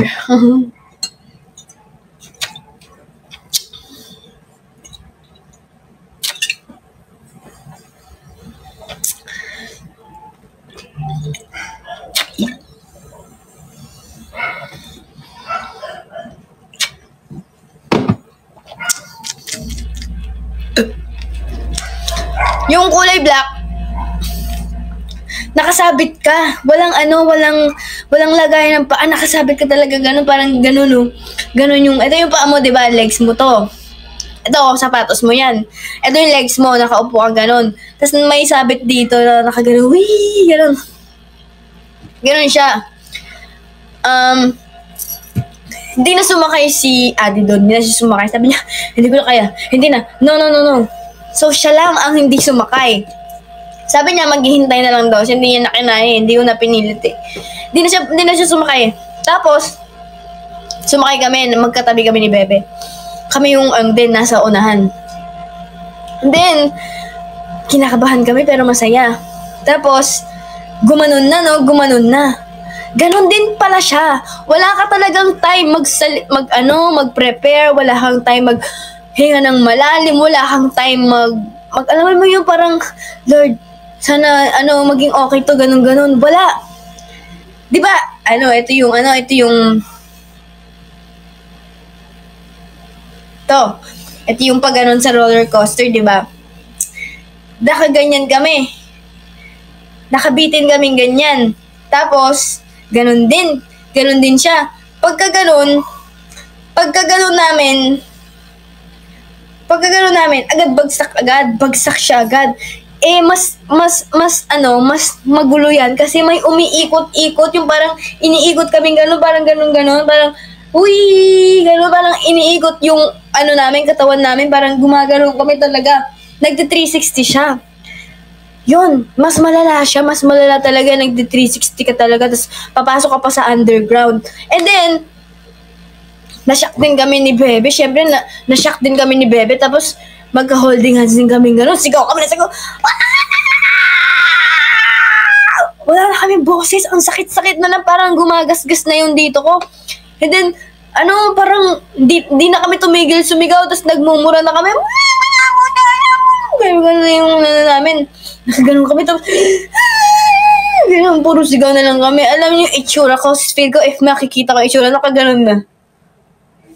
Yung kulay black, nakasabit ka. Walang walang lagay ng paa. Nakasabit ka talaga ganun, parang ganun, no. Ganun yung, ito yung paa mo, di ba? Legs mo to. Ito, sapatos mo yan. Ito yung legs mo, nakaupo ka ganun. Tapos may sabit dito na nakaganon. Wee! Ganun. Ganun siya. Hindi na sumakay si Adi doon. Hindi na siya sumakay. Sabi niya, hindi ko na kaya. Hindi na. No. So, siya lang ang hindi sumakay. Sabi niya, maghihintay na lang daw. Siya hindi niya nakinaya. Hindi ko na pinilit eh. Hindi na siya sumakay. Tapos, sumakay kami. Magkatabi kami ni Bebe. Kami yung din nasa unahan. And then, kinakabahan kami pero masaya. Tapos, gumanon na. Ganon din pala siya. Wala ka talagang time mag-prepare, wala kang time maghinga ng malalim, wala kang time alam mo yung parang, Lord, sana maging okay to, ganon. Wala. 'Di ba? Ito yung pag ganon sa roller coaster, 'di ba? Nakaganyan kami. Nakabitin kaming ganyan. Tapos, ganun din siya. Pagka ganun namin, agad bagsak siya agad. Mas magulo yan kasi may umiikot-ikot, yung parang iniikot kaming ganun, parang parang iniikot yung namin, katawan namin, parang gumagano kami talaga. Nagti-360 siya. Yun, mas malala talaga, nagdi-360 ka talaga, tapos papasok ka pa sa underground. And then, na-shock din kami ni Bebe, syempre, na-shock din kami ni Bebe, tapos magka-holding hands din kami, gano'n, sigaw kami. Wala na kami boses, ang sakit-sakit na parang gumagasgas na yung dito ko. And then, parang, di na kami tumigil sumigaw, tapos nagmumura na kami, gano'n yung namin. Nakaganon kami, tapos, gano'n, puro sigaw na lang kami. Alam niyo yung itsura ko, feel ko, if makikita ko itsura, nakaganon na.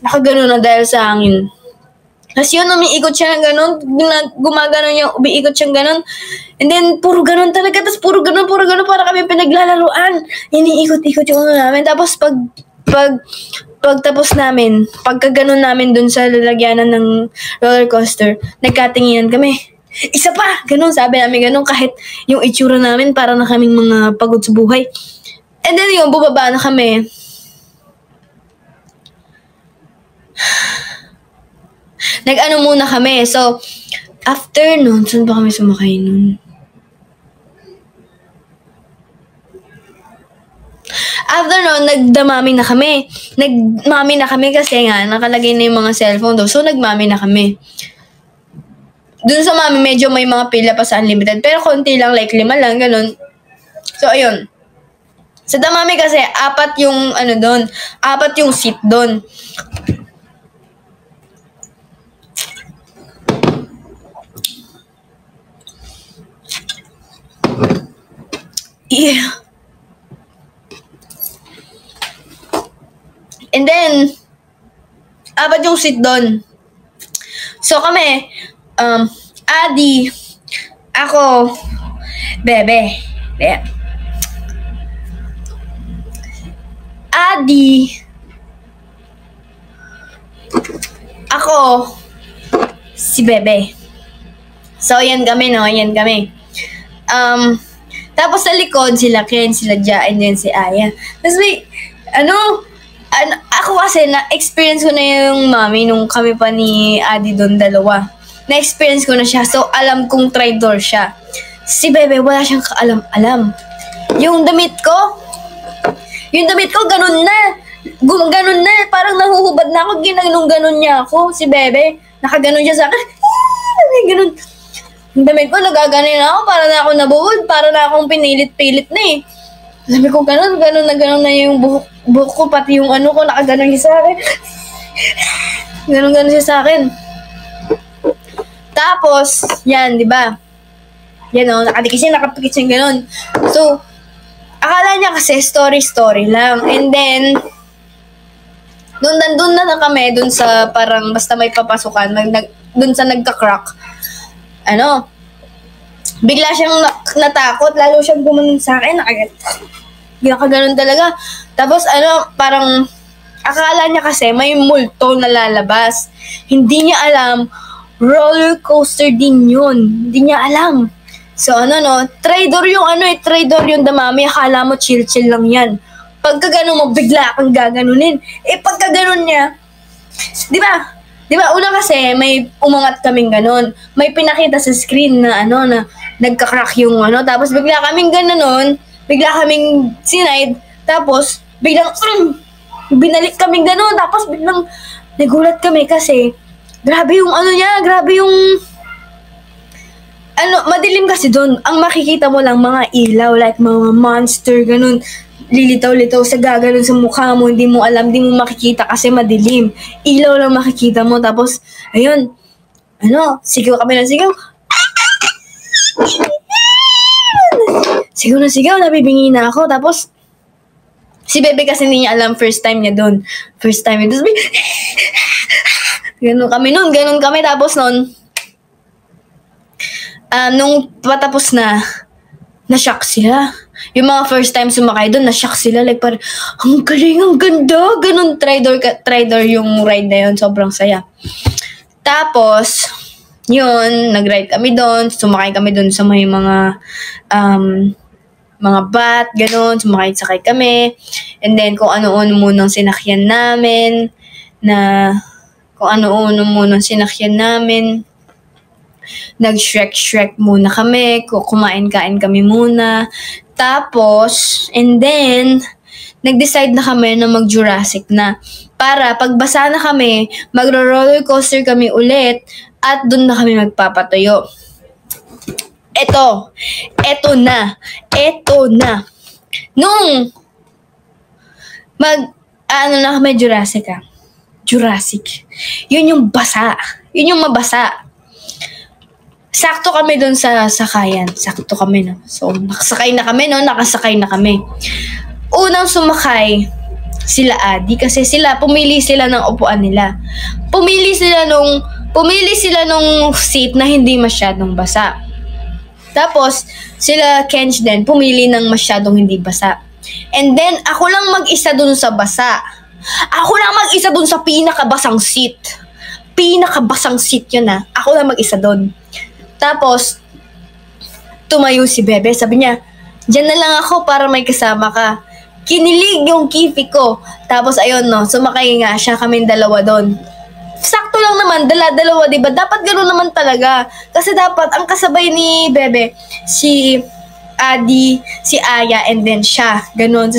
Nakaganon na dahil sa hangin. Kasi yun, umiikot siya ng gano'n, gumaganon yung, umiikot siyang gano'n. And then, puro gano'n talaga, tapos puro gano'n, para kami pinaglalaruan. Iniikot-ikot yung namin. Tapos, pagtapos namin, pagkaganon namin dun sa lalagyanan ng roller coaster, nagkatinginan kami. Isa pa! Ganun, sabi namin ganun, kahit yung itsura namin para na kaming mga pagod sa buhay. And then yung bubaba na kami. Muna kami. So, after nun, saan ba kami sumakay nun? After nun, nagdamami na kami. Nagmami na kami kasi nga, nakalagay na yung mga cellphone doon. So, nagmami na kami. Doon sa mami, medyo may mga pila pa sa unlimited. Pero konti lang, like 5 lang, ganun. So, ayun. Sa damami kasi, 4 yung, 4 yung seat doon. Yeah. And then, 4 yung seat doon. So, kami, Adi, ako, Bebe. Yeah. Adi, ako, si Bebe. So, yan kami, no? Yan kami. Tapos sa likod, sila Ken, sila Ja, and then si Aya. Tapos may, ako kasi, na-experience ko na yung mami nung kami pa ni Adi doon, dalawa. Na-experience ko na siya, so alam kong traitor siya. Si Bebe, wala siyang kaalam-alam. Yung damit ko, ganun na. Ganun na, parang nahuhubad na ako, ginanong-ganon niya ako. Si Bebe, nakaganon siya sa akin. Ganun. Yung damit ko, nagaganin na ako, para na ako nabuhod, para na akong pinilit-pilit na eh. Sabi ko, ganun na yung buhok ko, pati yung ko, nakaganon siya sa akin. Ganon siya sa akin. Tapos, yan, di ba? Yan o, nakapikit siya ganon. So, akala niya kasi story lang. And then, doon na kami, doon sa parang basta may papasukan, doon sa nagka-crack. bigla siyang natakot, lalo siyang gumanon sa akin, ganun talaga. Tapos parang akala niya kasi may multo na lalabas. Hindi niya alam, roller coaster din yun. Hindi niya alam. So traitor yung damami. Akala mo chill-chill lang yan. Pagka ganun mo, bigla kang gaganunin. Pagka ganun niya, di ba, una kasi may umangat kaming ganun. May pinakita sa screen na na nagka-crack yung tapos bigla kaming ganoon, bigla kaming sinide, tapos biglang binalik kaming ganoon, tapos biglang nagulat kami kasi grabe yung grabe yung madilim kasi doon. Ang makikita mo lang mga ilaw, like mga monster ganun. Lilitaw-litaw sa gaganon sa mukha mo, hindi mo alam, hindi mo makikita kasi madilim. Ilaw lang makikita mo, tapos, ayun, sigaw kami ng sigaw. Sigaw na sigaw, nabibingi na ako, tapos, si Bebe kasi hindi niya alam, first time niya doon. First time niya, tapos, ganon kami, tapos nung patapos na-shock sila. Yung mga first time sumakay doon, na-shock sila. Like, parang, ang galing, ang ganda. Ganun, Tridor yung ride na yun. Sobrang saya. Tapos, yun, nag-ride kami doon. Sumakay kami doon sa may mga bat, ganun. Sumakay kami. And then, kung ano-ano munang sinakyan namin. Nag-shrek muna kami. Kumain-kain kami muna. Tapos, and then, nag-decide na kami na mag-Jurassic na. Para pagbasa na kami, magro-roller coaster kami ulit at doon na kami magpapatayo. Eto na. Nung na kami Jurassic. Yun yung basa. Yun yung mabasa. Sakto kami doon sa sakayan. Sakto kami, no? So, nakasakay na kami. Unang sumakay, sila Adi. Kasi pumili sila ng upuan nila. Pumili sila nung seat na hindi masyadong basa. Tapos, sila Kench din, pumili ng masyadong hindi basa. And then, ako lang mag-isa doon sa basa. Ako lang mag-isa doon sa pinakabasang seat. Pinakabasang seat yun, ha. Ako lang mag-isa doon. Tapos, tumayo si Bebe. Sabi niya, dyan na lang ako para may kasama ka. Kinilig yung kifi ko. Tapos, ayun, sumakay nga siya, kaming dalawa doon. Sakto lang naman, dalawa, diba? Dapat gano'n naman talaga. Kasi dapat, ang kasabay ni Bebe, si Adi, si Aya, and then siya. Ganon.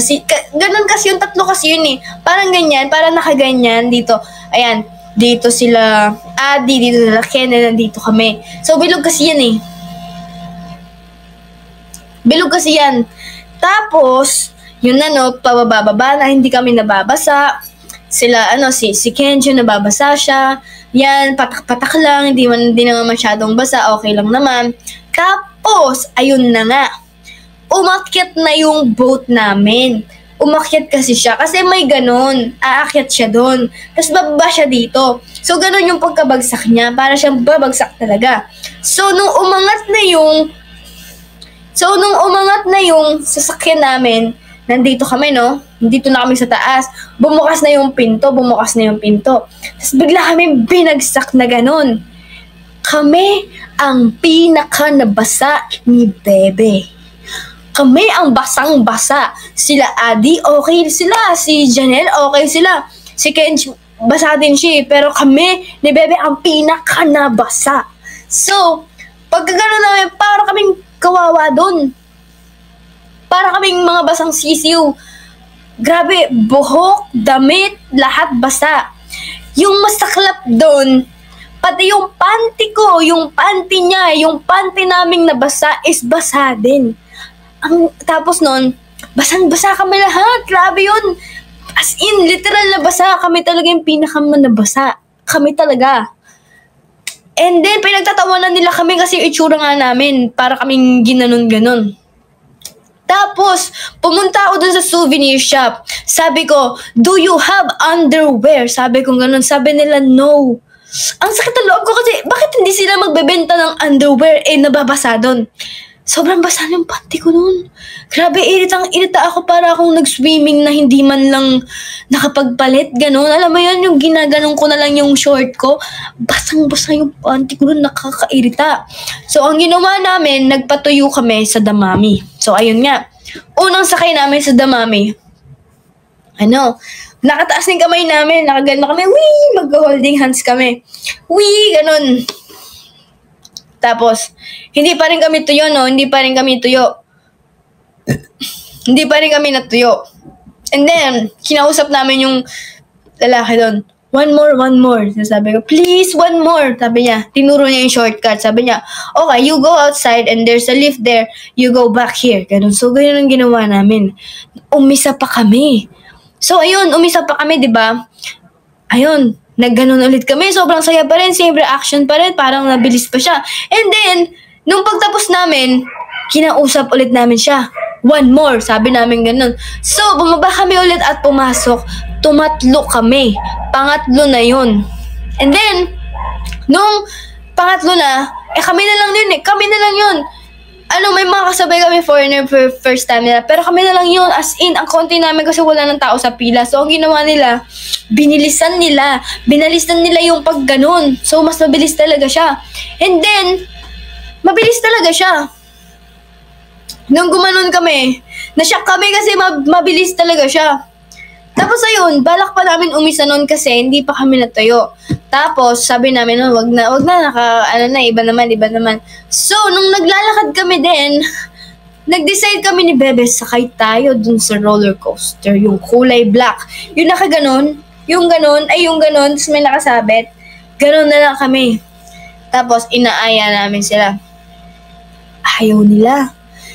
Ganon kasi yung tatlo kasi yun eh. Parang ganyan, parang nakaganyan dito. Ayan. Dito sila Adi, dito sila Ken, and nandito kami. So, bilog kasi yan eh. Bilog kasi yan. Tapos, yun pababa na, hindi kami nababasa. Sila, si Kenjo, nababasa siya. Yan, patak-patak lang, hindi naman masyadong basa, okay lang naman. Tapos, ayun na nga. Umakyat na yung boat namin. Umakyat kasi siya. Kasi may ganun. Aakyat siya doon. Tapos bababa siya dito. So, ganun yung pagkabagsak niya. Para siyang babagsak talaga. So, nung umangat na yung sasakyan namin, nandito kami, Nandito na kami sa taas. Bumukas na yung pinto. Tapos bigla kami binagsak na ganun. Kami ang pinaka nabasa ni Bebe. Kami ang basang-basa. Sila Adi, okay sila. Si Janelle, okay sila. Si Kench, basa din siya. Pero kami, ni Bebe, ang pinaka-nabasa. So, pagkagano namin, para kaming kawawa doon. Para kaming mga basang sisiw. Grabe, buhok, damit, lahat basa. Yung masaklap doon, pati yung panty ko, yung panty niya, yung panty naming nabasa is basa din. Tapos nun, basang-basa kami lahat. Grabe yun. As in, literal na basa. Kami talaga yung pinakamanabasa. Kami talaga. And then, pinagtatawanan nila kami kasi yung itsura nga namin. Para kaming ginanon-ganon. Tapos, pumunta ako dun sa souvenir shop. Sabi ko, do you have underwear? Sabi ko ganun. Sabi nila, no. Ang sakit ng loob ko kasi, bakit hindi sila magbebenta ng underwear nababasa doon? Sobrang basa yung panty ko noon. Grabe, irita ako para akong nag-swimming na hindi man lang nakapagpalit, ganun. Alam mo yun, yung ginaganon ko na lang yung short ko. Basang-basa yung panty ko noon, nakakairita. So, ang ginawa namin, nagpatuyo kami sa Damami. So, ayun nga. Unang sakay namin sa Damami, nakataas ng kamay namin, nakagano kami, wee, mag-holding hands kami. Wee, ganun. Tapos, hindi pa rin kami tuyo, hindi pa rin kami tuyo. Hindi pa rin kami natuyo. And then, kinausap namin yung lalaki doon. One more. Sabi ko, please, one more. Sabi niya, tinuro niya yung shortcut. Sabi niya, okay, you go outside and there's a lift there. You go back here. Ganun. So, ganun ang ginawa namin. Umisa pa kami. So, ayun, umisa pa kami, di ba? Ayun, nagganon ulit kami. Sobrang saya pa rin. Same reaction pa rin. Parang nabilis pa siya. And then, nung pagtapos namin, kinausap ulit namin siya. One more. Sabi namin ganun. So, bumaba kami ulit at pumasok. Tumatlo kami. Pangatlo na yun. And then, nung pangatlo na, kami na lang yun. Kami na lang yun. May mga kasabay kami foreigner for first time nila. Pero kami na lang yun. As in, ang konti namin kasi wala ng tao sa pila. So, ang ginawa nila, binilisan nila. Binalisan nila yung pag ganun. So, mas mabilis talaga siya. And then, mabilis talaga siya. Nung gumanon kami, nashock kami kasi mabilis talaga siya. Tapos ayun, balak pa namin umisa nun kasi hindi pa kami natuyo. Tapos sabi namin, wag na, iba naman. So, nung naglalakad kami din, nag-decide kami ni Bebe, sakay tayo dun sa roller coaster, yung kulay black. Yung nakaganon, yung ganon, tapos may nakasabit. Ganon na lang kami. Tapos inaaya namin sila. Ayaw nila.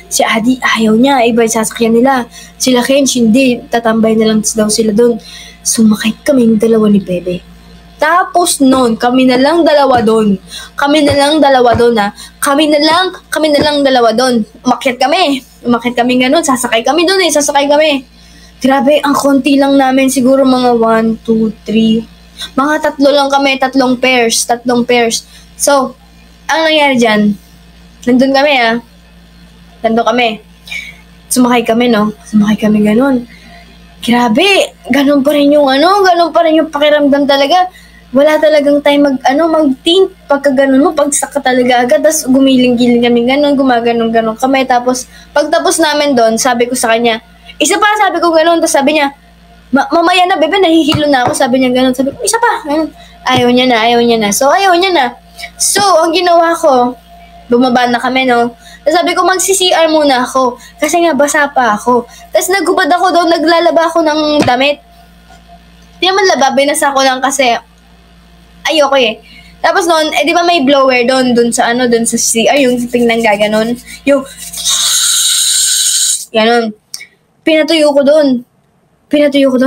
Si Adi, ayaw niya. Iba yung sasakyan nila. Sila Kench, hindi. Tatambay na lang daw sila doon. Sumakay kaming dalawa ni Bebe. Tapos noon, kami na lang dalawa doon. Kami na lang dalawa doon. Umakyat kami ganun. Sasakay kami doon Sasakay kami. Grabe, ang konti lang namin. Siguro mga 1, 2, 3. Mga tatlo lang kami. Tatlong pairs. So, ang nangyari dyan, nandun kami. Sumakay kami ganun. Grabe, ganun pa rin yung pakiramdam talaga. Wala talagang time mag-think pagka ganun mo, pagsak ka talaga agad, tapos gumiling-giling kami ganun, gumaganon kami. Tapos, pagtapos namin doon, sabi ko sa kanya, isa pa, sabi ko ganun, tapos sabi niya, mamaya na, Bebe, nahihilo na ako, sabi niya ganun. Sabi ko, isa pa, ganun. Ayaw niya na. So, ayaw niya na. So, ang ginawa ko, bumaba na kami, sabi ko, mag-CCR muna ako. Kasi nga, basa pa ako. Tapos nagubad ako doon, naglalaba ako ng damit. Hindi naman laba, binasa ko lang kasi ayoko Tapos noon, di ba may blower doon sa CCR, yung tingnan gaganon. Yung ganon. Pinatuyo ko doon,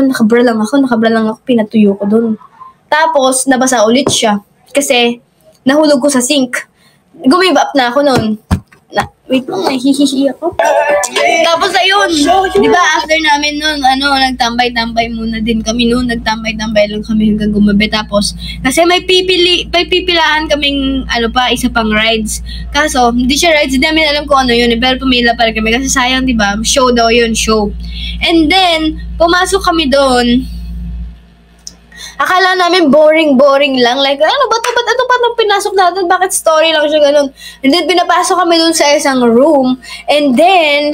nakabra lang ako, pinatuyo ko doon. Tapos, nabasa ulit siya. Kasi, nahulog ko sa sink. Gumibap na ako noon. Wait lang, nahihihi ako. Tapos ayun, di ba after namin nun, nagtambay-tambay muna din kami noon. Nagtambay-tambay lang kami hanggang gumabi. Tapos, kasi may pipilaan kaming, isa pang rides. Kaso, hindi siya rides, hindi namin alam kung ano yun. Pero pumila pa rin kami. Kasi sayang, di ba? Show daw yun, show. And then, pumasok kami doon. Akala namin boring lang. Like, ano ba nung pinasok natin? Bakit story lang siya ganun? And then, pinapasok kami dun sa isang room. And then,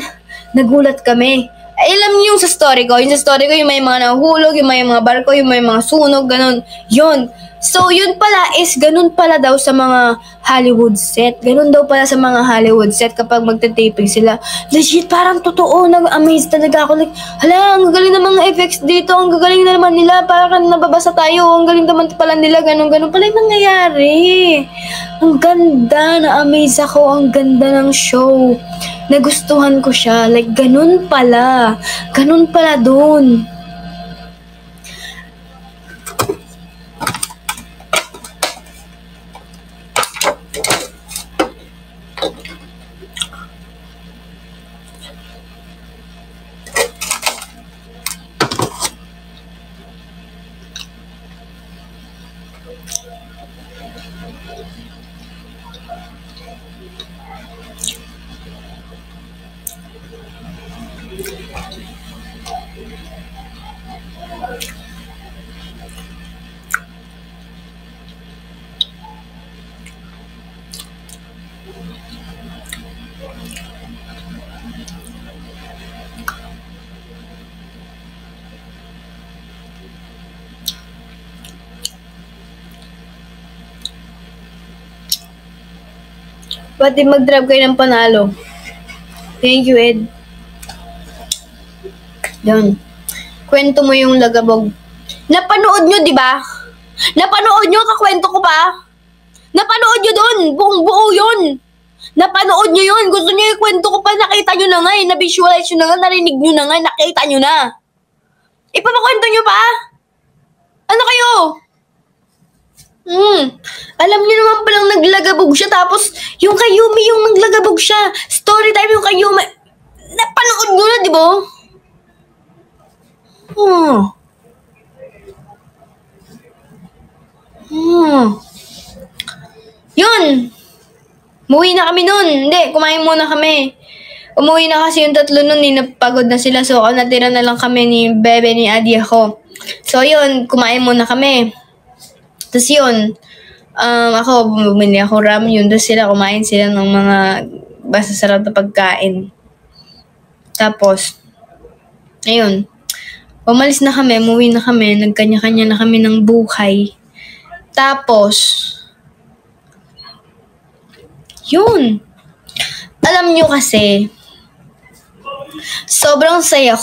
nagulat kami. Alam niyo yung sa story ko. Yung sa story ko, yung may mga nahulog, yung may mga barko, yung may mga sunog, ganun. Yun. So, yun pala is, ganun pala daw sa mga Hollywood set. Ganun daw pala sa mga Hollywood set kapag magta-taping sila. Legit, parang totoo. Nag-amaze talaga ako. Like, hala, ang gagaling ng mga effects dito. Ang gagaling na naman nila. Parang nababasa tayo. Ang galing naman pala nila. Ganun pala yung nangyayari. Ang ganda. Na-amaze ako. Ang ganda ng show. Nagustuhan ko siya. Like, ganun pala. Ganun pala dun. Ba't di mag-drive kayo ng panalo? Thank you, Ed. Yan. Kwento mo yung lagabog. Napanood nyo, di ba? Napanood nyo, kakwento ko pa? Napanood nyo dun! Buong buo yun! Napanood nyo yun! Gusto nyo yung kwento ko pa, nakita nyo na nga eh. Na-visualize nyo na nga, narinig nyo na nga, nakita nyo na. Ipapakwento nyo pa? Ano kayo? Alam niyo naman palang naglagabog siya, tapos yung kay Yumi yung naglagabog siya. Story time yung kay Yumi. Napanood nyo na, di ba? Yun! Umuwi na kami nun. Hindi, kumain muna kami. Umuwi na kasi yung tatlo nun, napagod na sila. So, natira na lang kami ni Bebe, ni Adi ako. So, yun, kumain muna kami. Tapos yun, ako, bumili ako ramen. Tapos sila, kumain sila ng mga basta sarap na pagkain. Tapos, ayun, umalis na kami, umuwi na kami, nagkanya-kanya na kami ng buhay. Tapos, yun. Alam nyo kasi, sobrang saya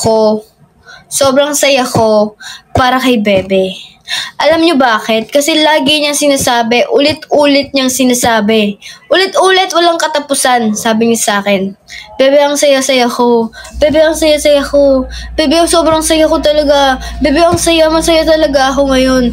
ko para kay Bebe. Alam nyo bakit? Kasi lagi niyang sinasabi, ulit-ulit niyang sinasabi. Ulit-ulit, walang katapusan, sabi niya sa akin. Bebe, ang saya-saya ko. Bebe, ang saya-saya ko. Bebe, sobrang saya ko talaga. Bebe, ang masaya talaga ako ngayon.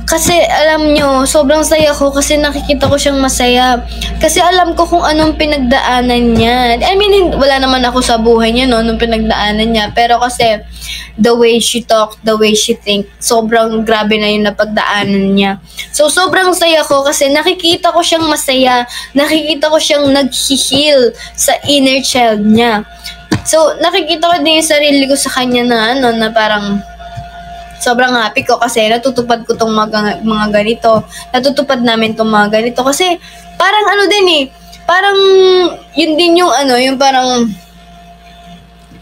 Kasi alam nyo, sobrang saya ko kasi nakikita ko siyang masaya. Kasi alam ko kung anong pinagdaanan niya. I mean, wala naman ako sa buhay niya, no, nung pinagdaanan niya. Pero kasi, the way she talk, the way she think, sobrang grabe na yung napagdaanan niya. So, sobrang saya ko kasi nakikita ko siyang masaya. Nakikita ko siyang nag-heal sa inner child niya. So, nakikita ko din yung sarili ko sa kanya na, na parang, sobrang happy ko kasi natutupad ko tong mga ganito. Natutupad namin tong mga ganito. Kasi, parang parang, yun din yung yung parang,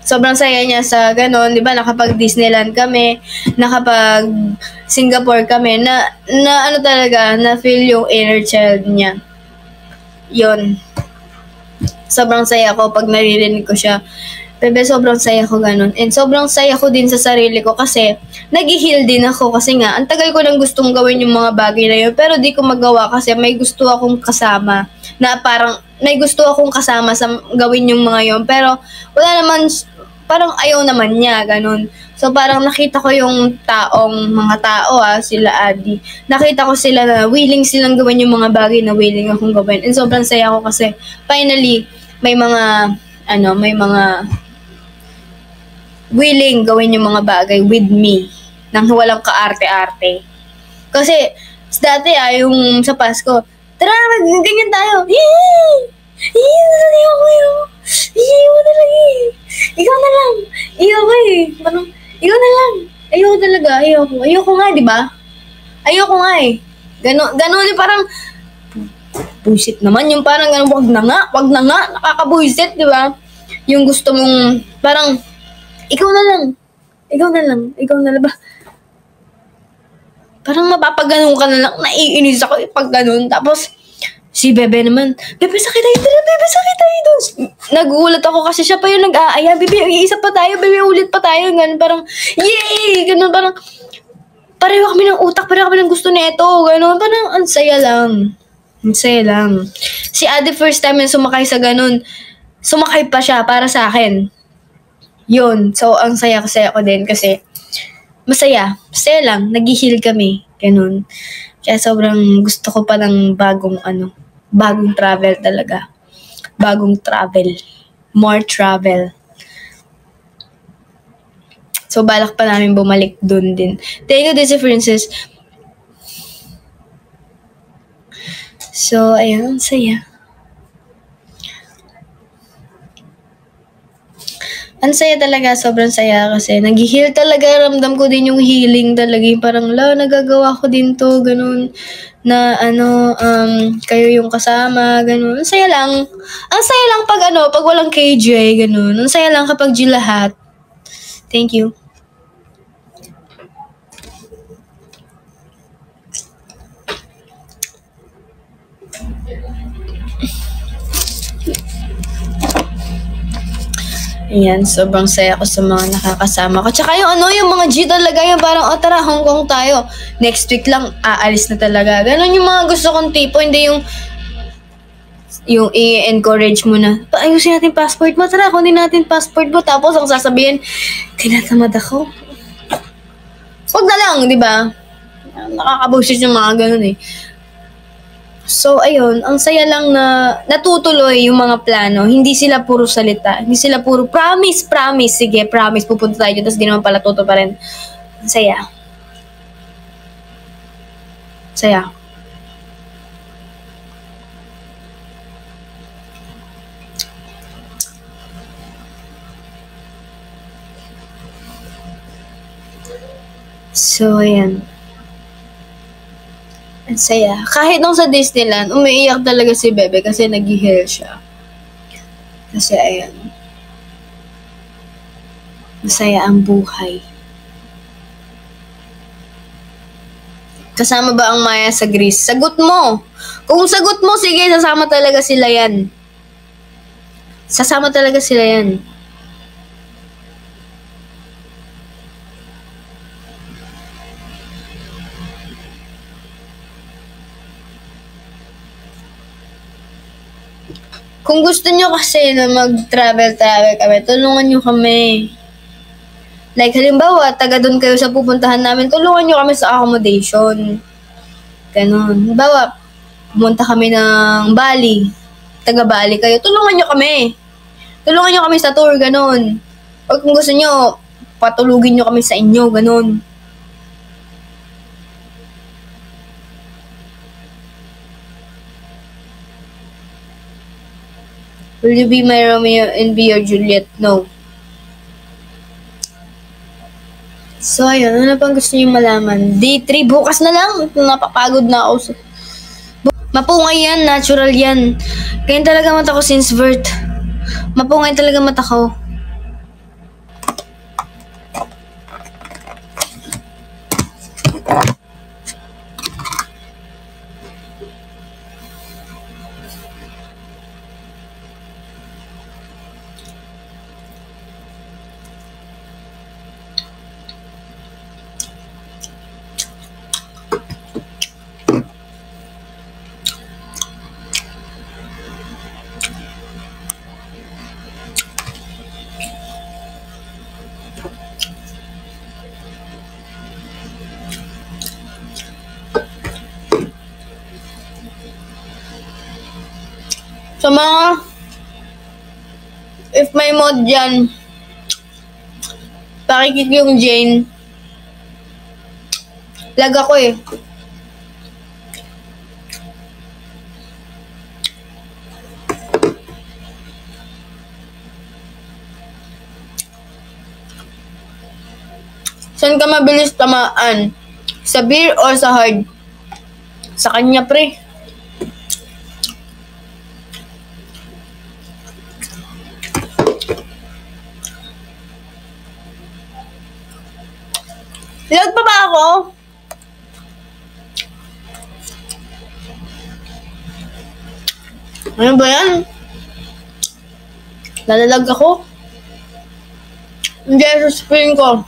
sobrang saya niya sa ganon, di ba? Nakapag-Disneyland kami, nakapag-Singapore kami, na talaga, na-feel yung inner child niya. Yun. Sobrang saya ko pag naririnig ko siya. Bebe, sobrang saya ko ganun. And sobrang saya ko din sa sarili ko kasi nag-heal din ako kasi nga, ang tagal ko nang gustong gawin yung mga bagay na yun, pero di ko magawa kasi may gusto akong kasama na parang, may gusto akong kasama sa gawin yung mga yun, pero wala naman, parang ayaw naman niya, ganun. So parang nakita ko yung mga tao sila Adi. Nakita ko sila na willing silang gawin yung mga bagay na willing akong gawin. And sobrang saya ko kasi finally, may mga willing gawin yung mga bagay with me nang walang kaarte-arte. Kasi dati yung sa Pasko, tara, ganyan tayo. Ayoko talaga Ikaw na lang. Ikaw na lang. Ayoko talaga. Ayoko nga, di ba? Ayoko nga eh. Ganon yung parang bullshit naman. Yung parang ganon, wag na nga. Nakakabullshit, di ba? Yung gusto mong parang ikaw na lang ba? Parang mapapaganon ka na lang. Naiinis ako pag ganon. Tapos, si Bebe naman, Bebe, sakit tayo doon. Nagugulat ako kasi siya pa yung nag-aaya. Bebe, iisa pa tayo. Bebe, ulit pa tayo. Ganun, parang, yay! Ganun, parang, pareho kami ng utak. Pareho kami ng gusto nito. Ganun, parang, ang saya lang. Si Adi, first time yung sumakay sa ganun. Sumakay pa siya para sa akin. Yun. So, ang saya ko din kasi masaya lang. Nag-heal kami. Ganun. Kaya sobrang gusto ko pa ng bagong travel talaga. Bagong travel. More travel. So, balak pa namin bumalik dun din. Thank you, Daisy Princess. So, ayun, ang saya. Ang saya talaga, sobrang saya kasi nag-heal talaga, ramdam ko din yung healing talaga, yung parang nagagawa ko din to, ganun, na kayo yung kasama, ganun. Ang saya lang. Ang saya lang pag walang KJ, ganun. Ang saya lang kapag G lahat. Thank you. Ayan, sobrang saya ko sa mga nakakasama ko. Tsaka yung mga G talaga, yung parang, tara, Hong Kong tayo. Next week lang, aalis na talaga. Ganon yung mga gusto kong tipo, hindi yung i-encourage mo na, ayusin natin passport mo, tara, kunin natin passport mo. Tapos, ang sasabihin, tinatamad ako. Huwag na lang, di ba? Nakakabusit yung mga ganon eh. So, ayun, ang saya lang na natutuloy yung mga plano. Hindi sila puro salita. Hindi sila puro promise. Sige, promise, pupunta tayo dyan. Tapos di naman pala pa rin. Ang saya. Saya. So, ayan. Ang saya. Kahit nung sa Disneyland, umiiyak talaga si Bebe kasi nag-heal siya. Kasi ayan. Masaya ang buhay. Kasama ba ang Maya sa Greece? Sagot mo! Kung sagot mo, sige, sasama talaga sila yan. Sasama talaga sila yan. Kung gusto nyo kasi na mag-travel kami, tulungan nyo kami. Like, halimbawa, taga doon kayo sa pupuntahan namin, tulungan nyo kami sa accommodation. Ganon. Halimbawa, pumunta kami ng Bali. Taga Bali kayo, tulungan nyo kami. Tulungan nyo kami sa tour, ganon. O kung gusto nyo, patulugin nyo kami sa inyo, ganon. Will you be my Romeo and be your Juliet? No. So, ayun. Ano pang gusto niyo malaman? Day 3, bukas na lang. Napapagod na ako. Mapungay yan. Natural yan. Ganyan talaga mata ko since birth. Mapungay talaga mata ko. Sa mga, if may mod dyan, pakikik yung Jane. Lag ako eh. Saan ka mabilis tamaan? Sa beer or sa hard? Sa kanya, pre. Lag pa ba ako? Ano ba yan? Nalalag ako? Hindi, sa screen ko.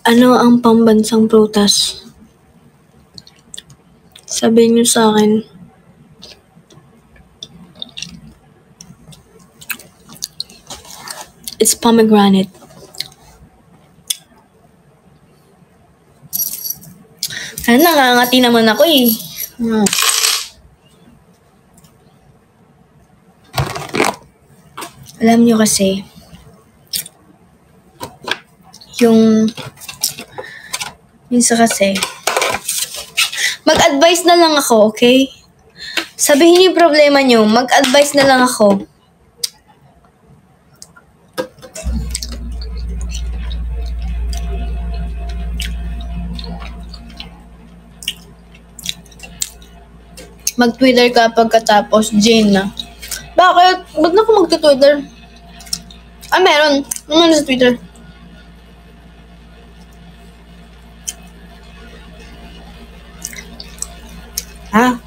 Ano ang pambansang prutas? Sabihin niyo sa akin. It's pomegranate. Nangangati naman ako eh. Alam niyo kasi, yung minsan kasi, mag-advise na lang ako, okay? Sabihin niyo yung problema niyo, mag-advise na lang ako. Mag-Twitter ka pagkatapos, Jane na. Bakit? Ba't na ako mag-Twitter? Ah, meron. Ano sa Twitter? Ah.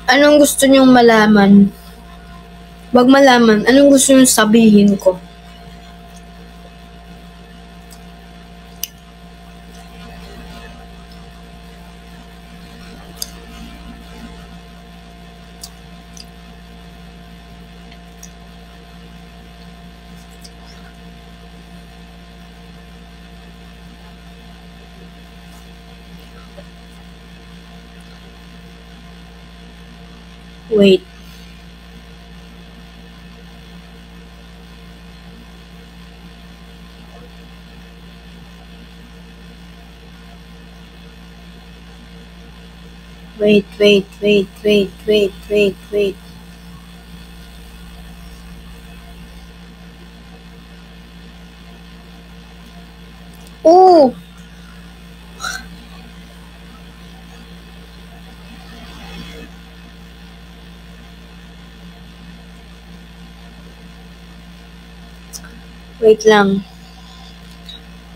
Anong gusto niyong malaman? Wag malaman. Anong gusto niyong sabihin ko? Wait. Wait. Oh! Wait lang.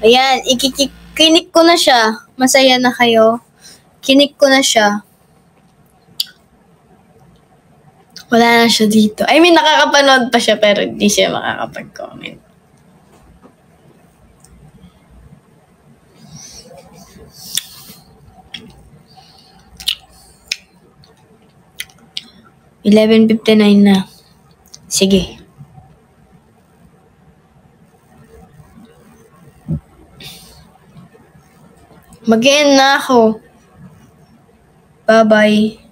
Ayan, kinik ko na siya. Masaya na kayo. Kinik ko na siya. Wala na siya dito. I mean, nakakapanood pa siya pero hindi siya makakapag-comment. $11:59 na. Sige. Mag-end na ako. Bye-bye.